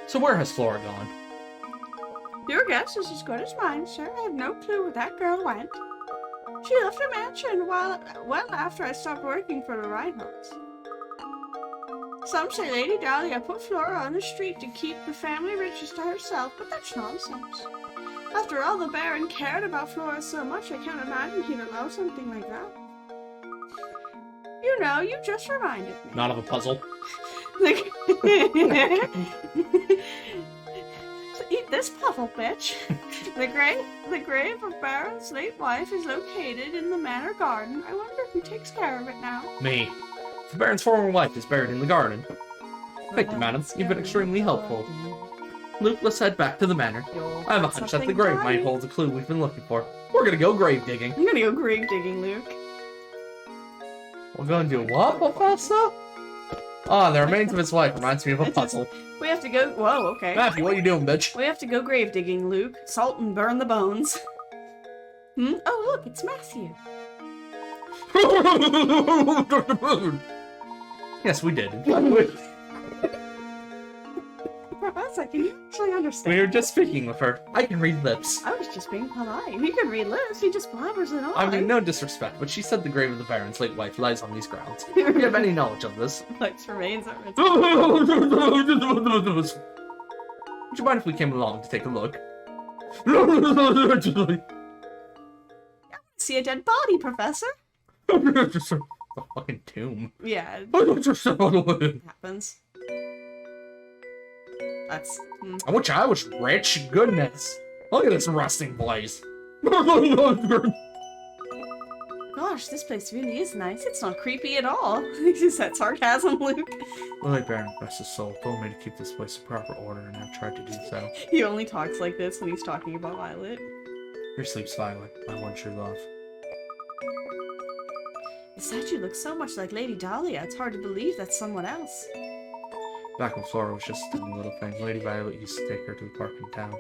So where has Flora gone? Your guess is as good as mine, sir. I have no clue where that girl went. She left the mansion well after I stopped working for the Reinholds. Some say Lady Dahlia put Flora on the street to keep the family riches to herself, but that's nonsense. After all, the Baron cared about Flora so much, I can't imagine he'd allow something like that. You know, you just reminded me. Not of a puzzle. Like, eat this puzzle, bitch. The grave of Baron's late wife is located in the manor garden. I wonder who takes care of it now. Me. The Baron's former wife is buried in the garden. Thank you, madam. You've been extremely helpful. Luke, let's head back to the manor. I have a hunch that the grave might hold the clue we've been looking for. We're gonna go grave digging. I'm gonna go grave digging, Luke. We're gonna do what, Professor? Ah, the remains of his wife reminds me of a puzzle. We have to go. Whoa, okay. Matthew, what are you doing, bitch? We have to go grave digging, Luke. Salt and burn the bones. Oh, look, it's Matthew. Yes, we did. Professor, can you actually understand? We were just speaking with her. I can read lips. I was just being polite. He can read lips, he just blabbers it on. I mean, no disrespect, but she said the grave of the Baron's late wife lies on these grounds. Do you have any knowledge of this? Life's remains are its... Would you mind if we came along to take a look? See a dead body, Professor? Just a fucking tomb. Yeah, it happens. That's... I wish I was rich. Goodness. Look at this rusting place. Gosh, this place really is nice. It's not creepy at all. Is that sarcasm, Luke? The late Baron, bless his soul, told me to keep this place in proper order, and I've tried to do so. He only talks like this when he's talking about Violet. Your sleep's Violet, my one true love. The statue looks so much like Lady Dahlia, it's hard to believe that's someone else. Back when Flora was just a tiny little thing, Lady Violet used to take her to the park in town.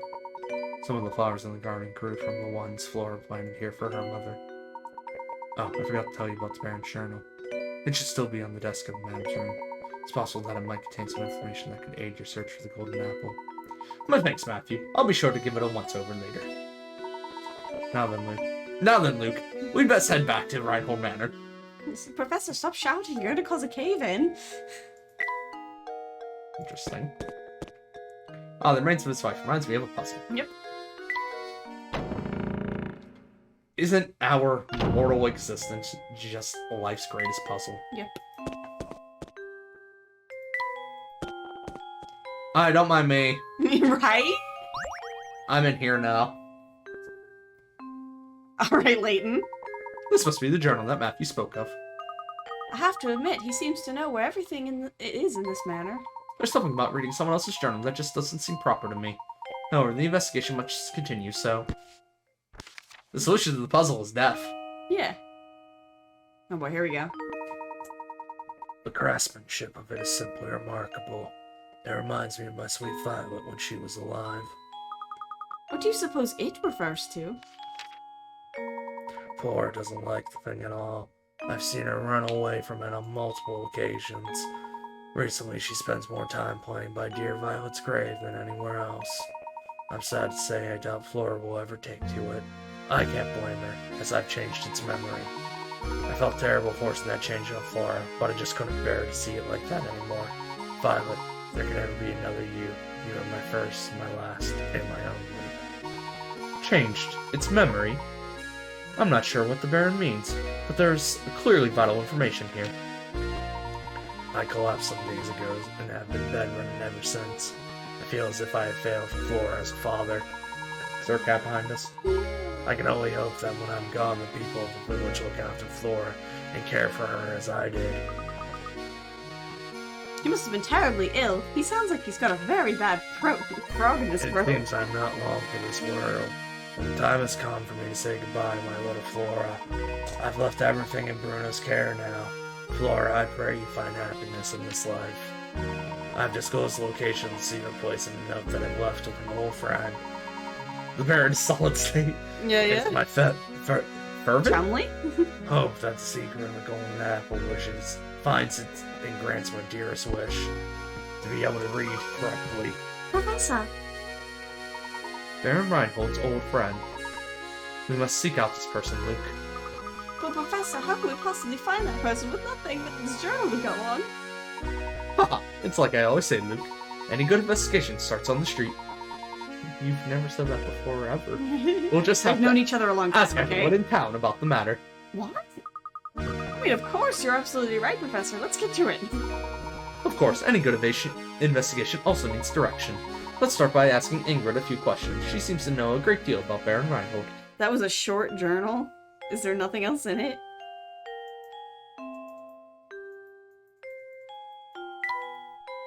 Some of the flowers in the garden grew from the ones Flora planted here for her mother. Oh, I forgot to tell you about the Baron's journal. It should still be on the desk of the man's room. It's possible that it might contain some information that could aid your search for the golden apple. My thanks, Matthew. I'll be sure to give it a once-over later. Now then, Luke. We'd best head back to Reinhold Manor. Professor, stop shouting. You're gonna cause a cave-in. Interesting. Ah, the remains of his wife reminds me of a puzzle. Yep. Isn't our mortal existence just life's greatest puzzle? Yep. Don't mind me. Right? I'm in here now. Alright, Layton. This must be the journal that Matthew spoke of. I have to admit, he seems to know where everything is in this manor. There's something about reading someone else's journal that just doesn't seem proper to me. However, the investigation must continue, so... The solution to the puzzle is death. Yeah. Oh boy, here we go. The craftsmanship of it is simply remarkable. It reminds me of my sweet Violet when she was alive. What do you suppose it refers to? Flora doesn't like the thing at all. I've seen her run away from it on multiple occasions. Recently, she spends more time playing by dear Violet's grave than anywhere else. I'm sad to say I doubt Flora will ever take to it. I can't blame her, as I've changed its memory. I felt terrible forcing that change on Flora, but I just couldn't bear to see it like that anymore. Violet, there can never be another you. You are my first, my last, and my only. Changed its memory. I'm not sure what the Baron means, but there's clearly vital information here. I collapsed some days ago and have been bedridden ever since. I feel as if I have failed Flora as a father. Is there a cat behind us? I can only hope that when I'm gone, the people of the village look after Flora and care for her as I did. He must have been terribly ill. He sounds like he's got a very bad frog in his It throat. seems I'm not long for this world. The time has come for me to say goodbye to my little Flora. I've left everything in Bruno's care now. Flora, I pray you find happiness in this life. I've disclosed the location of the secret place in a note that I've left with an old friend. The Baron's solid state Yeah, is my fervent Chumley? hope that the secret of the golden apple wishes finds it and grants my dearest wish to be able to read correctly. Professor. Baron Reinhold's old friend. We must seek out this person, Luke. But Professor, how can we possibly find that person with nothing but this journal to go on? Haha, it's like I always say, Luke. Any good investigation starts on the street. You've never said that before, ever. We'll just have We've known to each other a long time, ask everyone okay? in town about the matter. What? I mean, of course, you're absolutely right, Professor. Let's get to it. Of course, any good investigation also needs direction. Let's start by asking Ingrid a few questions. She seems to know a great deal about Baron Reinhold. That was a short journal. Is there nothing else in it?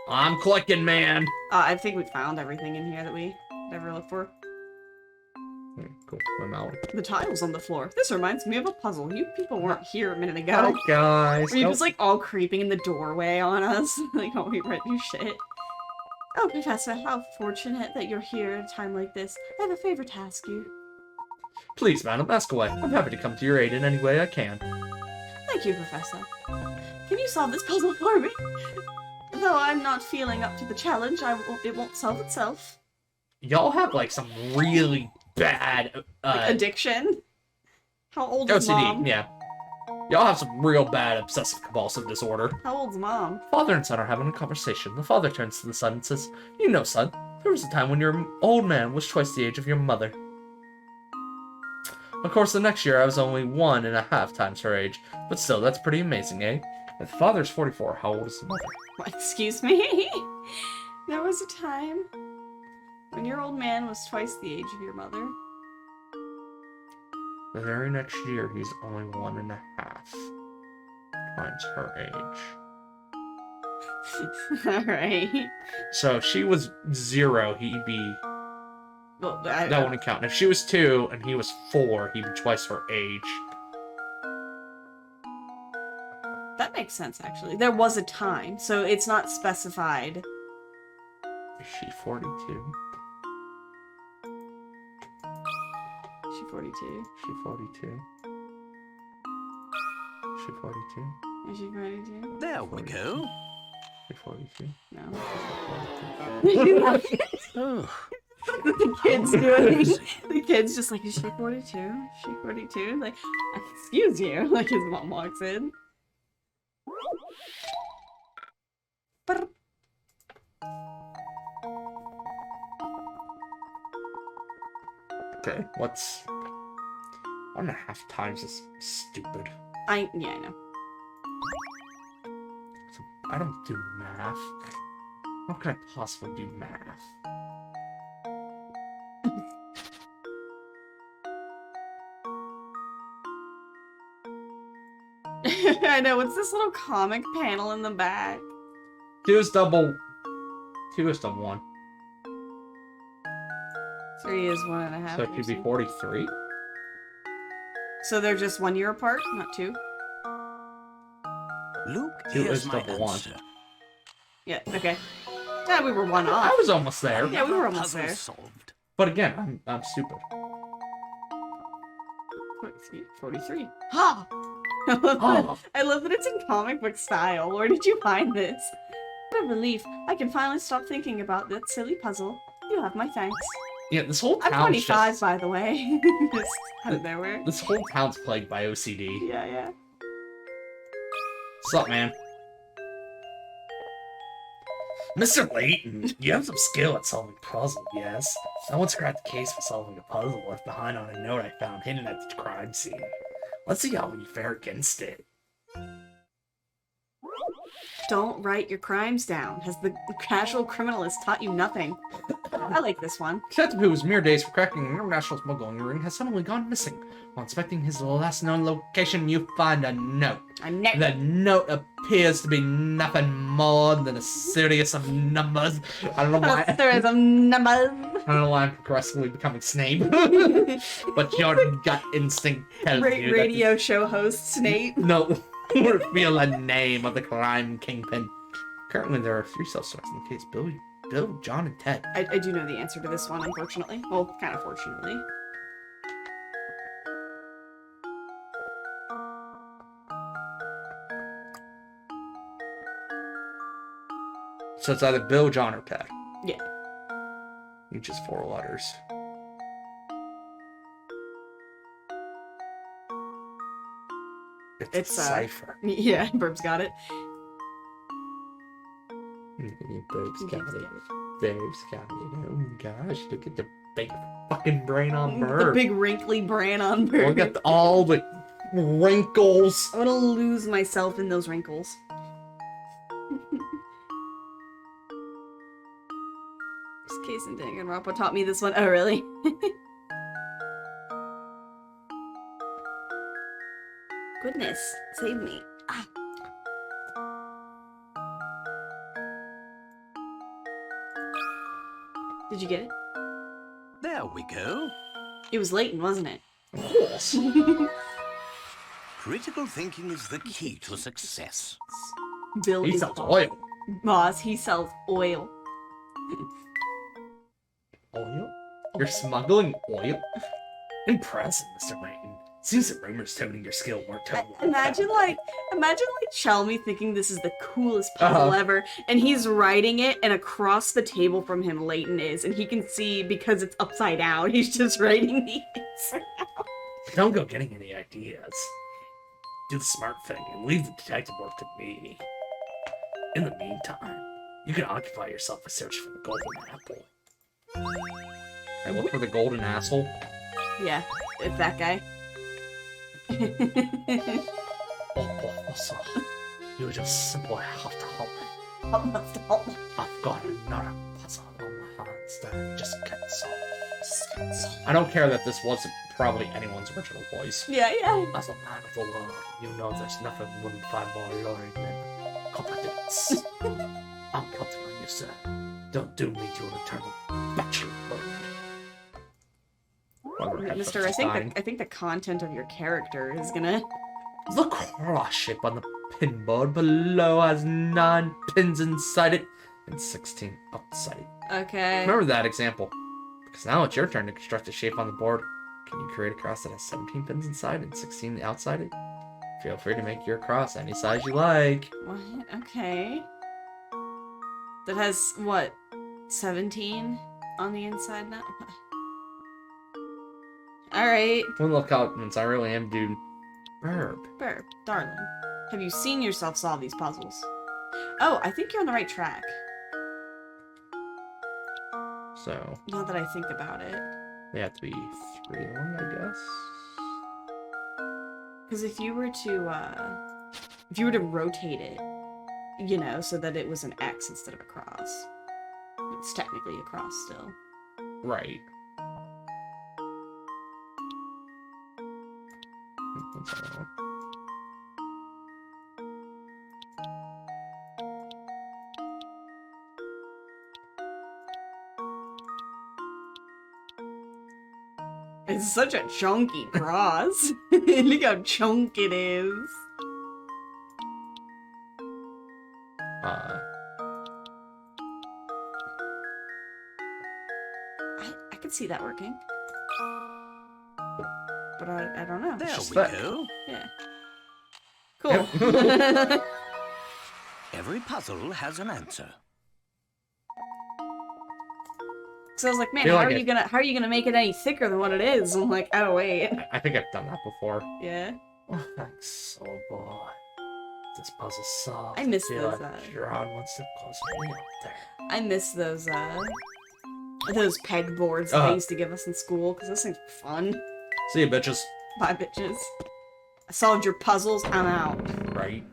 I'm clicking, man! I think we found everything in here that we ever looked for. Cool, I'm out. The tiles on the floor. This reminds me of a puzzle. You people weren't here a minute ago. Hi, guys. Were you just like all creeping in the doorway on us? Like, oh, we read your shit. Oh, Professor, how fortunate that you're here at a time like this. I have a favor to ask you. Please, madam, ask away. I'm happy to come to your aid in any way I can. Thank you, Professor. Can you solve this puzzle for me? Though I'm not feeling up to the challenge, it won't solve itself. Y'all have, like, some really bad, Like addiction? How old is OCD, Mom? yeah. Y'all have some real bad obsessive-compulsive disorder. How old's Mom? Father and son are having a conversation. The father turns to the son and says, "You know, son, there was a time when your old man was twice the age of your mother." Of course, the next year I was only 1.5 times her age, but still, that's pretty amazing, eh? If the father's 44, how old is the mother? What, excuse me? There was a time when your old man was twice the age of your mother. The very next year, he's only 1.5 times her age. Alright. So if she was 0, he'd be... Well, That wouldn't count. If she was 2 and he was 4, he'd be twice her age. that makes sense, actually. There was a time, so it's not specified. Is she 42? She 42. She 42? She 42? Is she 42? There we go. She 42? No. Oh, The kids doing the kids just like, is she 42? Is she 42? Like, excuse you. Like his mom walks in. Brr. Okay, what's... 1.5 times is stupid. Yeah, I know. So, I don't do math. How can I possibly do math? I know, it's this little comic panel in the back. 2 is double... 2 is double 1. 3 is 1.5. So it could be 43? So they're just 1 year apart, not 2? Look, Two here's is my double one. answer. Yeah, okay. Yeah, we were 1 I off. was almost there. Yeah, we were Another almost puzzle there. solved. But again, I'm stupid. 43. Ha! Oh. I love that it's in comic book style. Where did you find this? What a relief. I can finally stop thinking about that silly puzzle. You have my thanks. Yeah, this whole I'm town's 25, just... by the way. Just out of nowhere. This whole town's plagued by OCD. Yeah, yeah. What's up, man? Mr. Layton, you have some skill at solving puzzles, yes? I once cracked a case for solving a puzzle left behind on a note I found hidden at the crime scene. Let's see how you fare against it. Don't write your crimes down. Has the casual criminalist taught you nothing? I like this one. Detective who was mere days for cracking an international smuggling ring has suddenly gone missing. While inspecting his last known location, you find a note. A note. The note appears to be nothing more than a series of numbers. I don't know why. There is a number. I don't know why I'm progressively becoming Snape. But your gut instinct tells you that Radio show host Snape. no, reveal a name of the crime kingpin. Currently, there are 3 suspects in the case: Bill, John, and Ted. I do know the answer to this one, unfortunately. Well, kind of fortunately. So it's either Bill, John, or Ted. Yeah. Each is 4 letters. It's, a cipher. Yeah, Burb's got it. Burb's Burb's got it. got it. Burb's got it. Oh gosh, look at the big fucking brain on The Burb. big wrinkly bran on Burb. Look at all the wrinkles. I'm gonna lose myself in those wrinkles. This case in Danganronpa taught me this one. Oh, really? Goodness, save me. Ah. Did you get it? There we go. It was Layton, wasn't it? Of course. Critical thinking is the key to success. Bill He is sells oil. Boss, he sells oil. Oil? You're smuggling oil? Impressive, Mr. Layton. Seems that rumors touting your skill weren't totally Imagine like Chelmy thinking this is the coolest puzzle ever, and he's writing it, and across the table from him Layton is, and he can see because it's upside down. He's just writing the answer. Don't go getting any ideas. Do the smart thing and leave the detective work to me. In the meantime, you can occupy yourself with searching for the golden apple. I look for the golden asshole. Yeah, it's that guy. Also, you just simply have to help me. Oh, I've got another puzzle on my hands that I just can't solve. I don't care that this wasn't probably anyone's original voice. yeah, yeah. As a man of the law, you know there's nothing women find more alluring than competence. I'm counting on you, sir. Don't doom me to an eternal bachelor mode. Mister, I think the content of your character is gonna. The cross shape on the pinboard below has 9 pins inside it and 16 outside it. Okay. Remember that example, because now it's your turn to construct a shape on the board. Can you create a cross that has 17 pins inside and 16 outside it? Feel free to make your cross any size you like. What? Okay. That has what? 17 on the inside now. All right. One look out, since I really am dude. Burb. Burb, darling, have you seen yourself solve these puzzles? Oh, I think you're on the right track. So Now that I think about it. they have to be 3 long, I guess. Because if you were to rotate it, you know, so that it was an X instead of a cross, it's technically a cross still. Right. What's that one? It's such a chunky cross. Look how chunk it is. I could see that working. But I don't know. There just we that. go. Yeah. Cool. Every puzzle has an answer. So I was like, man, Feel how like are you gonna make it any thicker than what it is? I'm like, oh wait. I think I've done that before. Yeah. Oh, thanks. Oh boy. This puzzle's solved. I miss feel those, like you're on one step closer to me up there. I miss those peg boards that they used to give us in school, because those things were fun. See you, bitches. Bye, bitches. I solved your puzzles, I'm out. Right.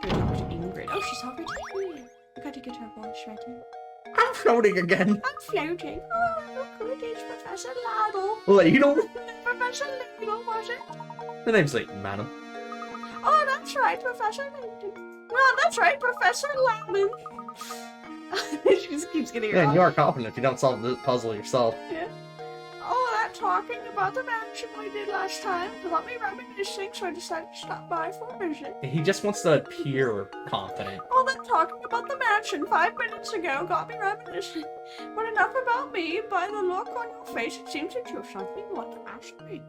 Good job to Ingrid. Oh, she's already here. I got to get her voice ready. I'm floating again. I'm floating. Oh, look who it is, Professor Ladle. Ladle? Professor Ladle, was it? The name's Layton, madam. Oh, that's right, Professor Layton. Oh, that's right, Professor Layton. She just keeps getting her Man, off. you are confident if you don't solve the puzzle yourself. Yeah. Oh, that talking about the mansion we did last time got me reminiscing, so I decided to stop by for a visit. He just wants to appear confident. All that talking about the mansion 5 minutes ago got me reminiscing. But enough about me. By the look on your face, it seems that you have something you want to ask me.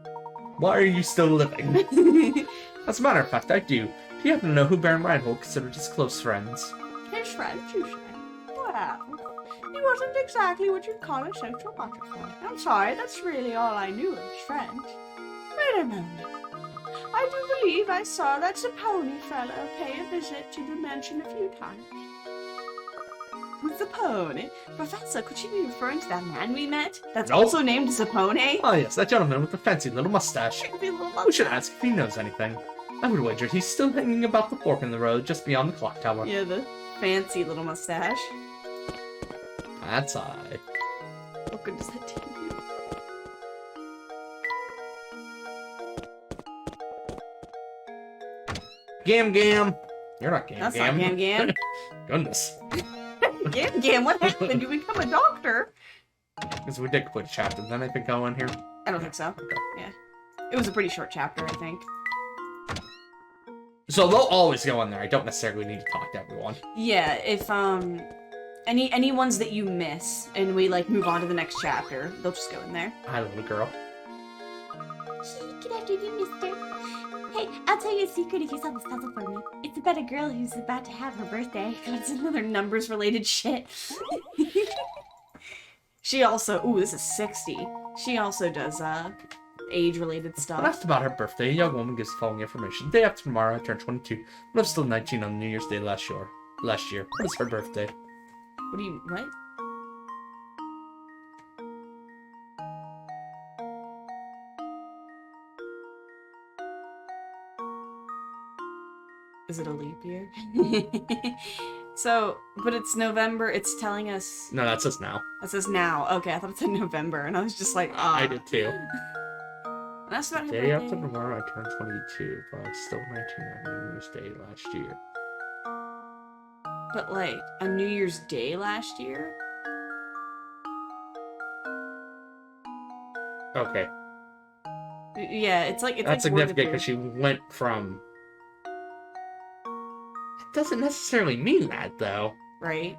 Why are you still living? As a matter of fact, I do. Do you happen to know who Baron Reinhold considered his close friends? His friend, you say? Well, he wasn't exactly what you'd call a social butterfly. I'm sorry, that's really all I knew of his friends. Wait a moment. I do believe I saw that Zapponi fellow pay a visit to the mansion a few times. Zapponi? Professor, could you be referring to that man we met? That's Nope. also named Zapponi? Oh yes, that gentleman with the fancy little mustache. Creepy little We should ask if he knows anything. I would wager he's still hanging about the fork in the road just beyond the clock tower. Yeah, the fancy little mustache. That's I. What good does that do? Gam Gam! You're not Gam That's Gam. not Gam Gam. Goodness. Gam Gam, what happened? You become a doctor? Because we did complete a chapter, then I think go in here. I don't think so. Yeah. It was a pretty short chapter, I think. So they'll always go in there. I don't necessarily need to talk to everyone. Yeah, if, any ones that you miss, and we, like, move on to the next chapter, they'll just go in there. Hi, little girl. Good afternoon, mister. Hey, I'll tell you a secret if you solve this puzzle for me. It's about a girl who's about to have her birthday. God, it's another numbers-related shit. She also, ooh, this is 60. She also does, age-related When stuff. asked about her birthday, a young woman gives the following information. The day after tomorrow, I turned 22, but I'm still 19 on New Year's Day last year. What is her birthday? What do you, what? Is it a leap year? So, but it's November, it's telling us... No, that says now. It says now. Okay, I thought it said November, and I was just like, ah. I did too. That's not her Day after birthday. tomorrow, I turned 22, but I'm still 19 on New Year's Day last year. But, like, a New Year's Day last year? Okay, Yeah, it's like... It's that's like worded significant because she went from... It doesn't necessarily mean that, though. Right?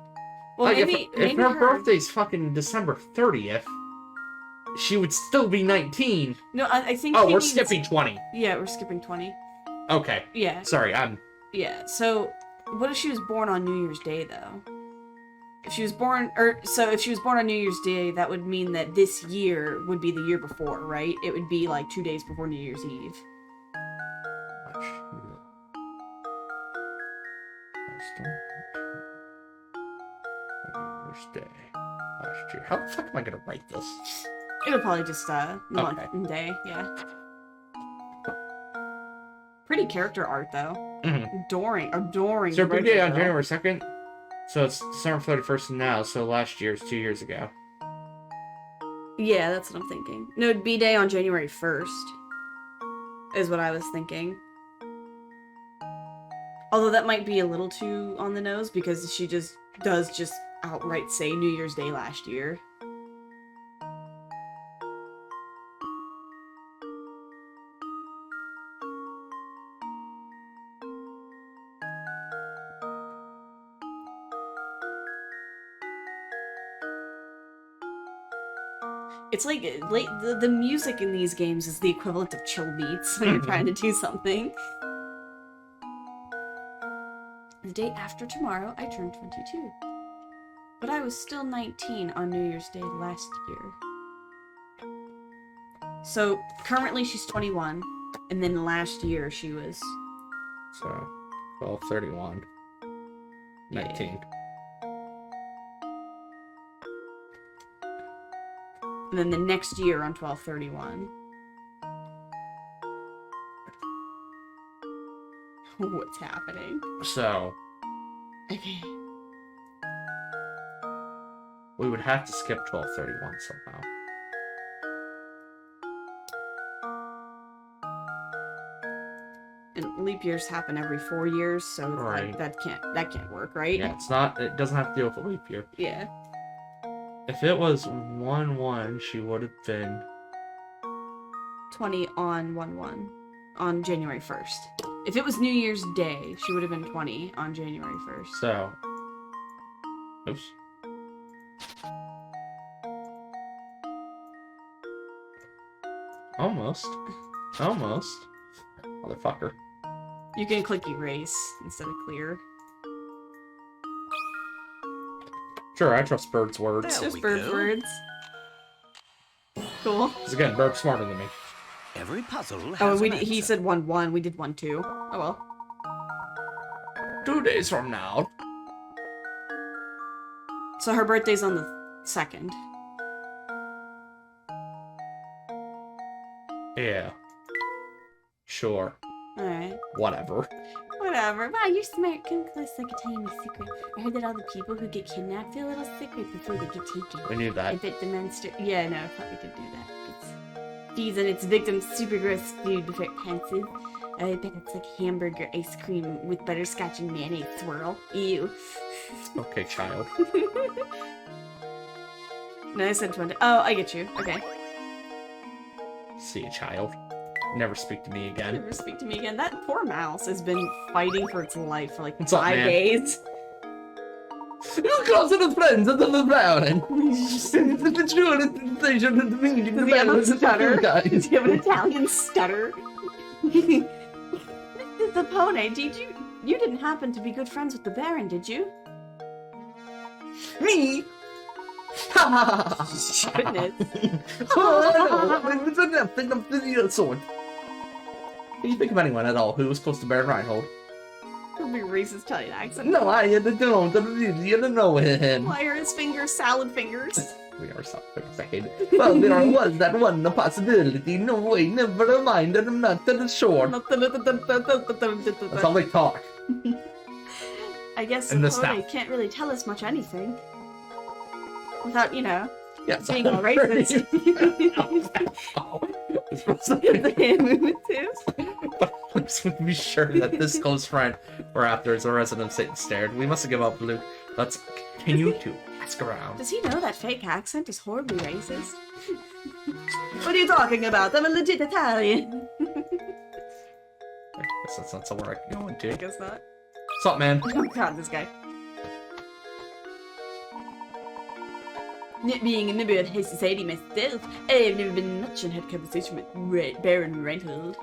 Well, Like, maybe... if maybe her birthday's fucking December 30th, she would still be 19. No, I think Oh, he we're means- skipping 20. Yeah, we're skipping 20. Okay, Yeah, sorry, I'm... yeah. So, what if she was born on New Year's Day, though? If she was born... if she was born on New Year's Day, that would mean that this year would be the year before, right? It would be, like, 2 days before New Year's Eve. Day last year. How the fuck am I gonna write this? It'll probably just, the month Okay. and day, yeah. Pretty character art, though. Adoring So her the birthday on girl. January 2nd? So it's December 31st now, so last year's 2 years ago. Yeah, that's what I'm thinking. No, B-Day on January 1st. Is what I was thinking. Although that might be a little too on the nose, because she does outright say New Year's Day last year. It's like the music in these games is the equivalent of chill beats when you're trying to do something. The day after tomorrow, I turned 22. But I was still 19 on New Year's Day last year. So currently she's 21, and then last year she was... So, 12/31. 19. And then the next year on 12/31. What's happening? So, Okay. we would have to skip 12/31 somehow. And leap years happen every 4 years, so it's Right. like that can't work, right? Yeah, it doesn't have to deal with a leap year. Yeah. If it was 1/1, she would have been 20 on 1/1 on January 1st. If it was New Year's Day, she would have been 20 on January 1st. so. Oops. Almost. Motherfucker. You can click erase instead of clear. Sure, I trust Bird's words. There Just we bird go. words. Cool. Because again, Bird's smarter than me. Every puzzle has Oh, an he answer. said 1/1. We did 1/2. Oh well. 2 days from now. So her birthday's on the 2nd. Yeah. Sure. Alright. Whatever. Whatever. Wow, you're smart. Come close so I can tell you my secret. I heard that all the people who get kidnapped feel a little sick right before they get taken. We knew I that. bet the monster... Yeah, no, I probably did do that. It's feeds on its victims super gross food before it pounces. I bet it's like hamburger ice cream with butterscotch and mayonnaise swirl. Ew. Okay, child. No, I said 20. Oh, I get you. Okay. See you, child. Never speak to me again. Never speak to me again. That poor mouse has been fighting for its life for like What's up, 5 man? days. You close to the friends of the brown. Does he have a stutter? Does he have an Italian stutter? Mr. Zapone, you didn't happen to be good friends with the Baron, did you? Me? Goodness. It was nothing of the sort. Can you think of anyone at all who was close to Baron Reinhold? That'll be racist Italian accent. No, I don't know him. Why are his fingers salad fingers? We are so excited. Well, there was that one possibility. No way, never mind. I'm not that sure. That's how they talk. I guess And the Zapone can't really tell us much anything. Without, Yes. being all racist. Let's be sure that this close friend, or after is a resident of Satan stared. We must give up, Luke. Let's continue to ask around. Does he know that fake accent is horribly racist? What are you talking about? I'm a legit Italian. That's not somewhere I can go I into. guess not. What's up, man? Oh god, this guy. Not being a member of his society myself, I've never been much and had conversation with Baron Reinhold.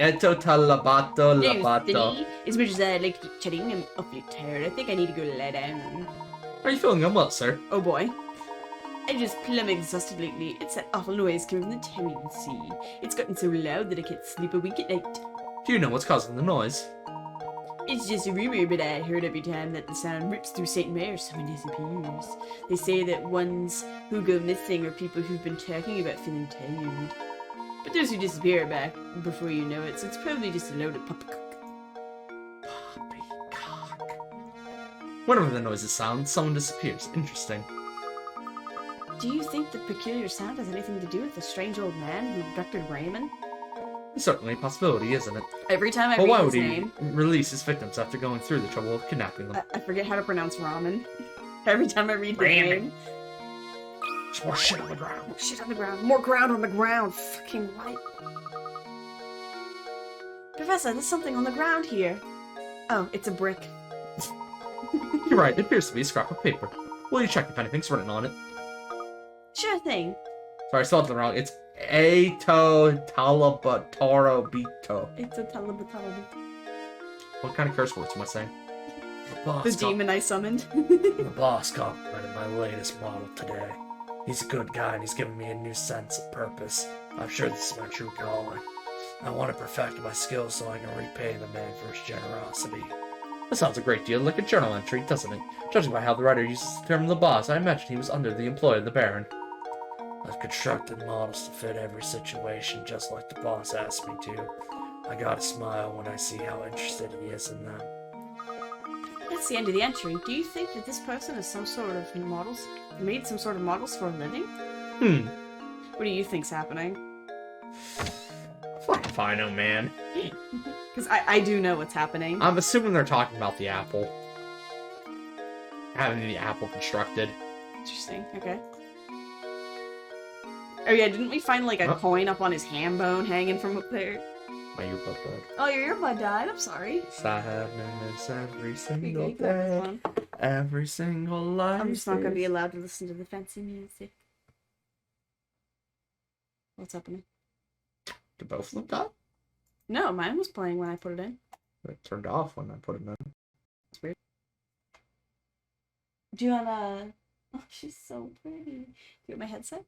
Eto talabato No, labato. Cindy. As much as I'd like to keep chatting, I'm awfully tired. I think I need to go lie down. Are you feeling unwell, sir? Oh boy. I'm just plumb exhausted lately. It's that awful noise coming from the Thames Sea. It's gotten so loud that I can't sleep a wink at night. Do you know what's causing the noise? It's just a rumor, but I heard every time that the sound rips through St. Mary's, someone disappears. They say that ones who go missing are people who've been talking about feeling tired. But those who disappear are back before you know it, so it's probably just a load of poppycock. Poppycock. Whenever the noises sound, someone disappears. Interesting. Do you think the peculiar sound has anything to do with the strange old man who abducted Raymond? It's certainly a possibility, isn't it? Every time I But why read would his he name, release his victims after going through the trouble of kidnapping them? I forget how to pronounce ramen. Every time I read his Ramen. name. There's more shit on the ground. Shit on the ground. More ground on the ground. Fucking right. Professor, there's something on the ground here. Oh, it's a brick. You're right, it appears to be a scrap of paper. Will you check if anything's written on it? Sure thing. Sorry, I spelled it wrong. It's Ato Talabatoro Bito. It's a telebatology. What kind of curse words am I saying? The demon I summoned. The boss complimented my latest model today. He's a good guy and he's given me a new sense of purpose. I'm sure this is my true calling. I want to perfect my skills so I can repay the man for his generosity. That sounds a great deal like a journal entry, doesn't it? Judging by how the writer uses the term the boss, I imagine he was under the employ of the Baron. I've constructed models to fit every situation just like the boss asked me to. I gotta smile when I see how interested he is in them. That's the end of the entry. Do you think that this person is some sort of models? Made some sort of models for a living? What do you think's happening? Fuck if I know, man. Because I do know what's happening. I'm assuming they're talking about the apple. Having the apple constructed. Interesting. Okay. Oh yeah, didn't we find like a coin up on his ham bone hanging from up there? My earbud died. Oh, your earbud died. I'm sorry. Sadness every single You got this day. one. Every single life. I'm just not gonna be allowed to listen to the fancy music. What's happening? Did both look up? No, mine was playing when I put it in. It turned off when I put it in. It's weird. Do you wanna... Oh, she's so pretty. Do you want my headset?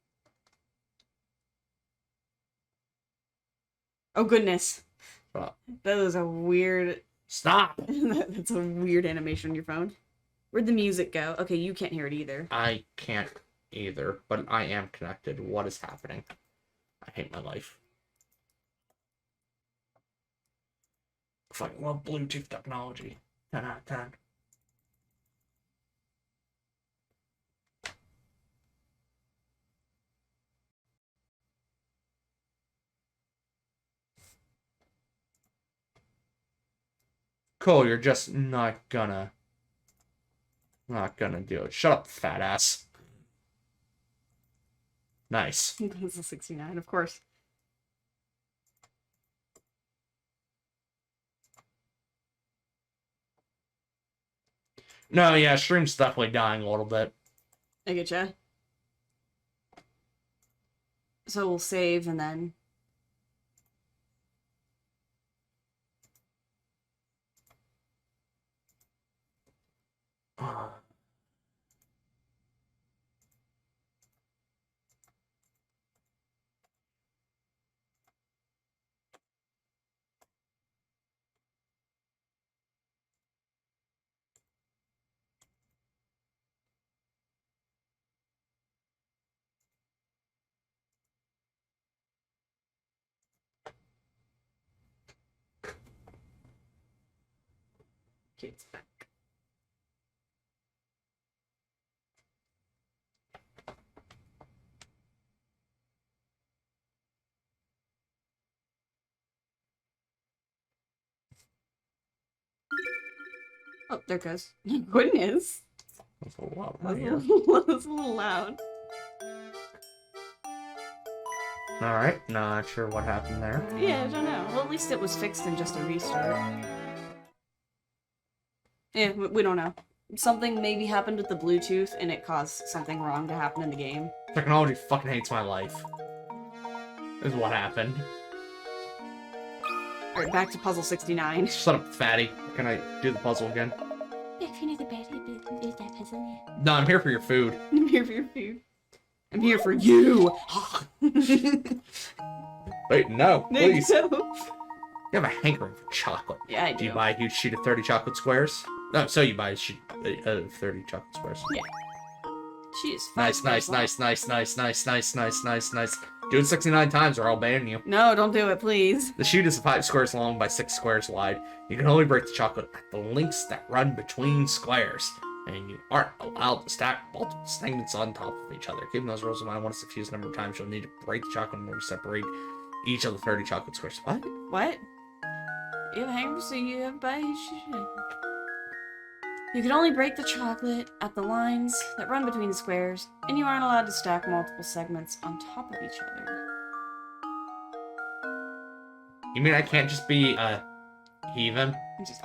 Oh, goodness. What? That was a weird... Stop! That's a weird animation on your phone. Where'd the music go? Okay, you can't hear it either. I can't either, but I am connected. What is happening? I hate my life. I fucking love Bluetooth technology. 10 out of 10. Cole, you're just not gonna do it. Shut up, fat ass. Nice. This is 69, of course. No, yeah, stream's definitely dying a little bit. I getcha. So we'll save and then... Okay, it's back. Oh, there it goes. Goodness. That's a lot That's here. that's a little loud. Alright, not sure what happened there. Yeah, I don't know. Well, at least it was fixed in just a restart. Yeah, we don't know. Something maybe happened with the Bluetooth and it caused something wrong to happen in the game. Technology fucking hates my life. Is what happened. Alright, back to puzzle 69. Shut up, fatty. Can I do the puzzle again? If you know the better, there's that puzzle, yeah. No, I'm here for your food. I'm here for your food. I'm here for you! Wait, no, please. No. You have a hankering for chocolate. Yeah, I Do do. you buy a huge sheet of 30 chocolate squares? No, so you buy a sheet of 30 chocolate squares. Jeez. Nice. Do it 69 times or I'll ban you. No, don't do it, please. The sheet is 5 squares long by 6 squares wide. You can only break the chocolate at the links that run between squares. And you aren't allowed to stack multiple segments on top of each other. Keeping those rules in mind, once a fewest number of times you'll need to break the chocolate in order to separate each of the 30 chocolate squares. What? What? You have a hanger, so you have by. You can only break the chocolate at the lines that run between the squares, and you aren't allowed to stack multiple segments on top of each other. You mean I can't just be a heathen? Just...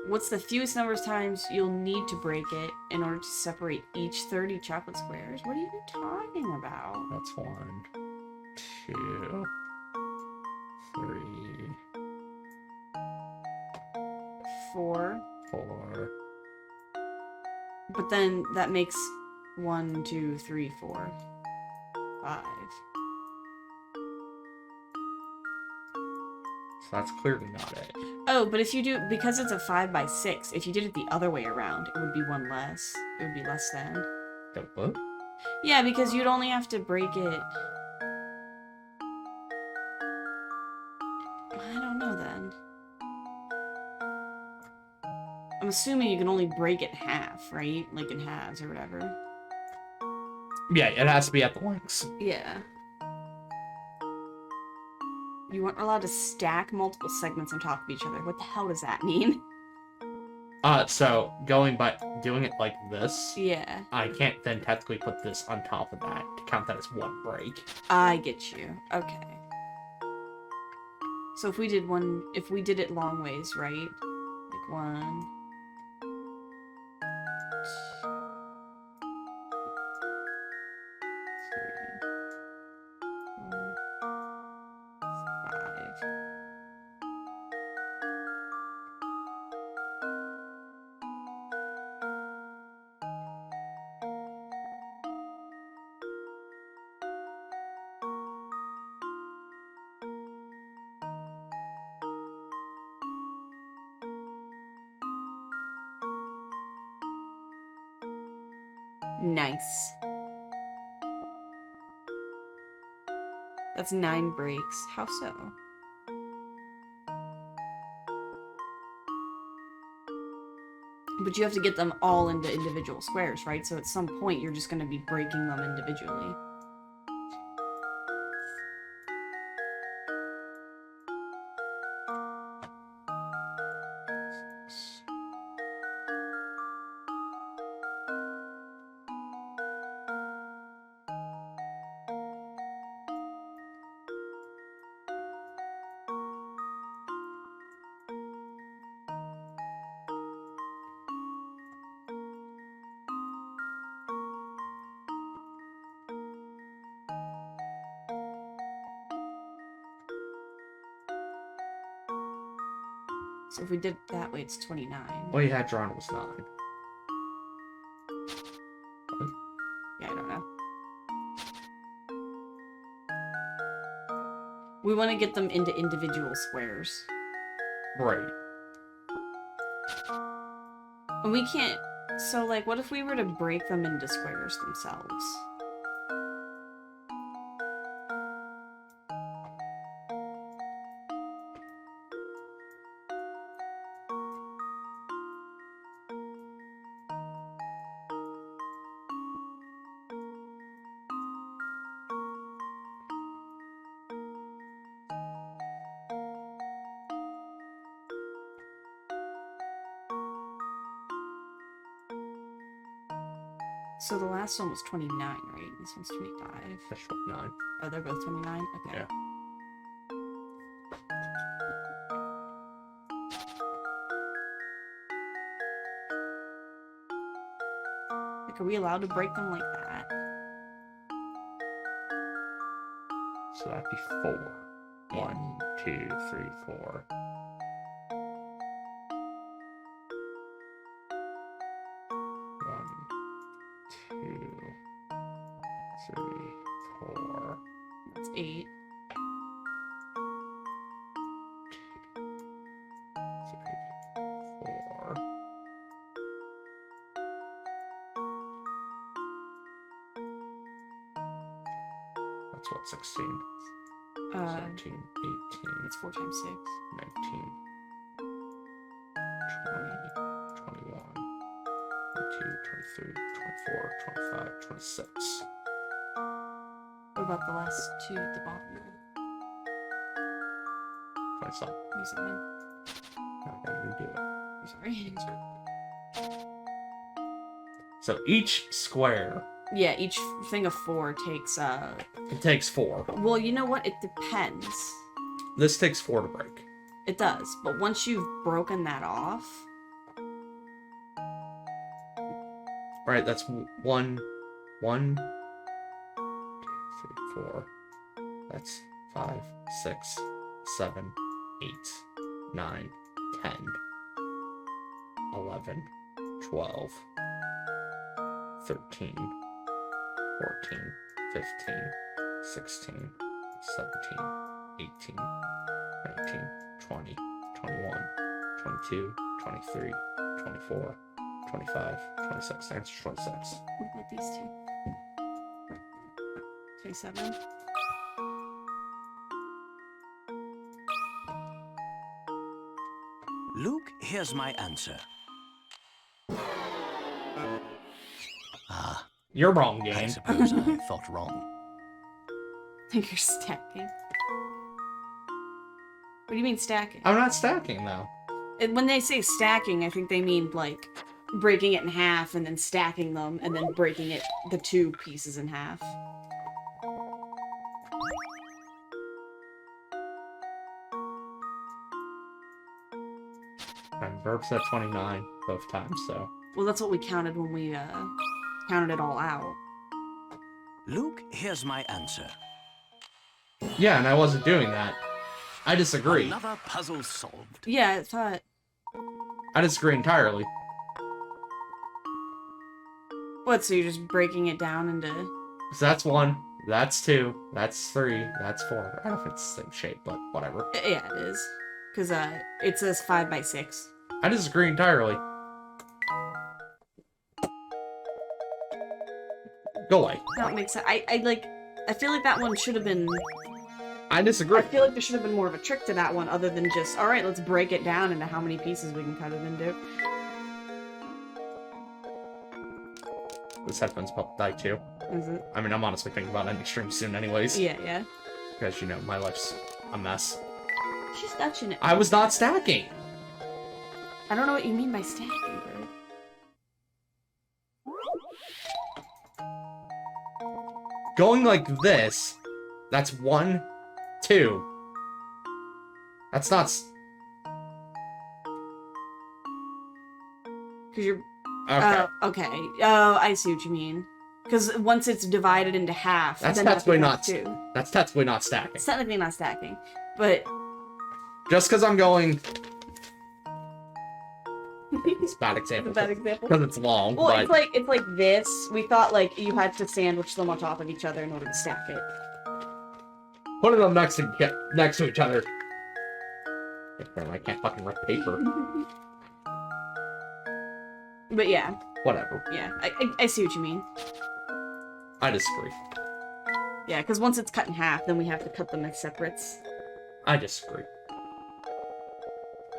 What's the fewest number of times you'll need to break it in order to separate each 30 chocolate squares? What are you talking about? That's 1, 2, 3, 4. 4. But then that makes 1, 2, 3, 4, 5. So that's clearly not it. Oh, but if you do, because it's a 5 by 6, if you did it the other way around, it would be 1 less. It would be less than. The what? Yeah, because you'd only have to break it. I don't know then. I'm assuming you can only break it half, right? Like in halves or whatever. Yeah, it has to be at the links. Yeah. You weren't allowed to stack multiple segments on top of each other. What the hell does that mean? So going by doing it like this, Yeah. I can't then technically put this on top of that to count that as 1 break. I get you. Okay. So if we did it long ways, right? Like 1. 2, 4, 5. Nice. That's 9 breaks. How so? But you have to get them all into individual squares, right? So at some point, you're just going to be breaking them individually. So if we did it that way, it's 29. All you had drawn was 9. Yeah, I don't know. We want to get them into individual squares. Right. And we can't... So, like, what if we were to break them into squares themselves? So the last one was 29, right? This one's 25. That's 9. Oh, they're both 29? Okay. Yeah. Like, are we allowed to break them like that? So that'd be 4. 1, 2, 3, 4. 1, 2, 3, 4. That's 8. 3, 4. That's what, 16? 17, 18, It's 4 times 6. 19, 20, 21, 22, 23, 24, 25, 26. What about the last 2 at the bottom? 27. 27. I gotta redo it. I'm sorry. So each square, Yeah, each thing of 4 takes, it takes 4. Well, you know what? It depends. This takes 4 to break. It does, but once you've broken that off, Right, that's 1, 1, 2, 3, 4. That's 5, 6, 7, 8, 9, 10, 11, 12, 13, 14, 15, 16, 17, 18, 19, 20, 21, 22, 23, 24, 25, 26. Answer 26. What about these two? 27. Luke, here's my answer. Ah, You're wrong, I game. suppose I thought wrong. I think you're stacking. What do you mean stacking? I'm not stacking, though. When they say stacking, I think they mean, like, breaking it in half and then stacking them and then breaking it, the two pieces in half. And Burp said 29 both times, so. Well, that's what we counted when we, counted it all out. Luke, here's my answer. Yeah, and I wasn't doing that. I disagree. Another puzzle solved. Yeah, I thought... I disagree entirely. What, so you're just breaking it down into... So that's 1, that's 2, that's 3, that's 4. I don't know if it's the same shape, but whatever. Yeah, it is. Because, it says 5 by 6. I disagree entirely. Go away. That makes sense. I feel like that one should have been... I disagree. I feel like there should have been more of a trick to that one other than just, alright, let's break it down into how many pieces we can cut it into. This headphone's about to die too. Is it? I mean, I'm honestly thinking about ending stream soon anyways. Yeah, yeah. Because, you know, my life's a mess. She's touching it. I was not stacking! I don't know what you mean by stacking, bro. Going like this, that's 1, 2. That's not... Because you're... Okay. Okay. Oh, I see what you mean. Because once it's divided into half, That's then technically becomes not... two. That's technically not stacking. It's technically not stacking, but... Just because I'm going... It's a bad example. Bad example. Because it's long, Well, but... it's like this. We thought, like, you had to sandwich them on top of each other in order to stack it. Putting them next to each other. I can't fucking rip paper. But yeah. Whatever. Yeah. I see what you mean. I disagree. Yeah, because once it's cut in half, then we have to cut them as separates. I disagree.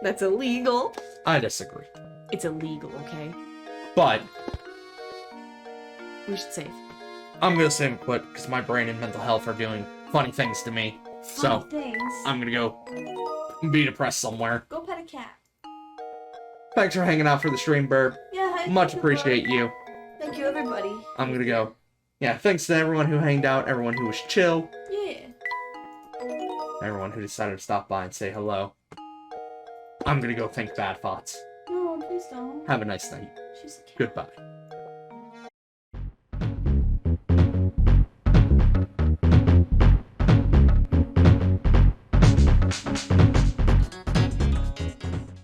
That's illegal. I disagree. It's illegal, okay? But... We should save. I'm gonna save it quit, because my brain and mental health are doing funny things to me. So, Things. I'm gonna go be depressed somewhere. Go pet a cat. Thanks for hanging out for the stream, Burb. Yeah, hi, Much thank you, appreciate you. Thank you, everybody. I'm gonna go. Yeah, thanks to everyone who hanged out, everyone who was chill, Yeah. everyone who decided to stop by and say hello. I'm gonna go think bad thoughts. No, please don't. Have a nice night. She's a cat. Goodbye.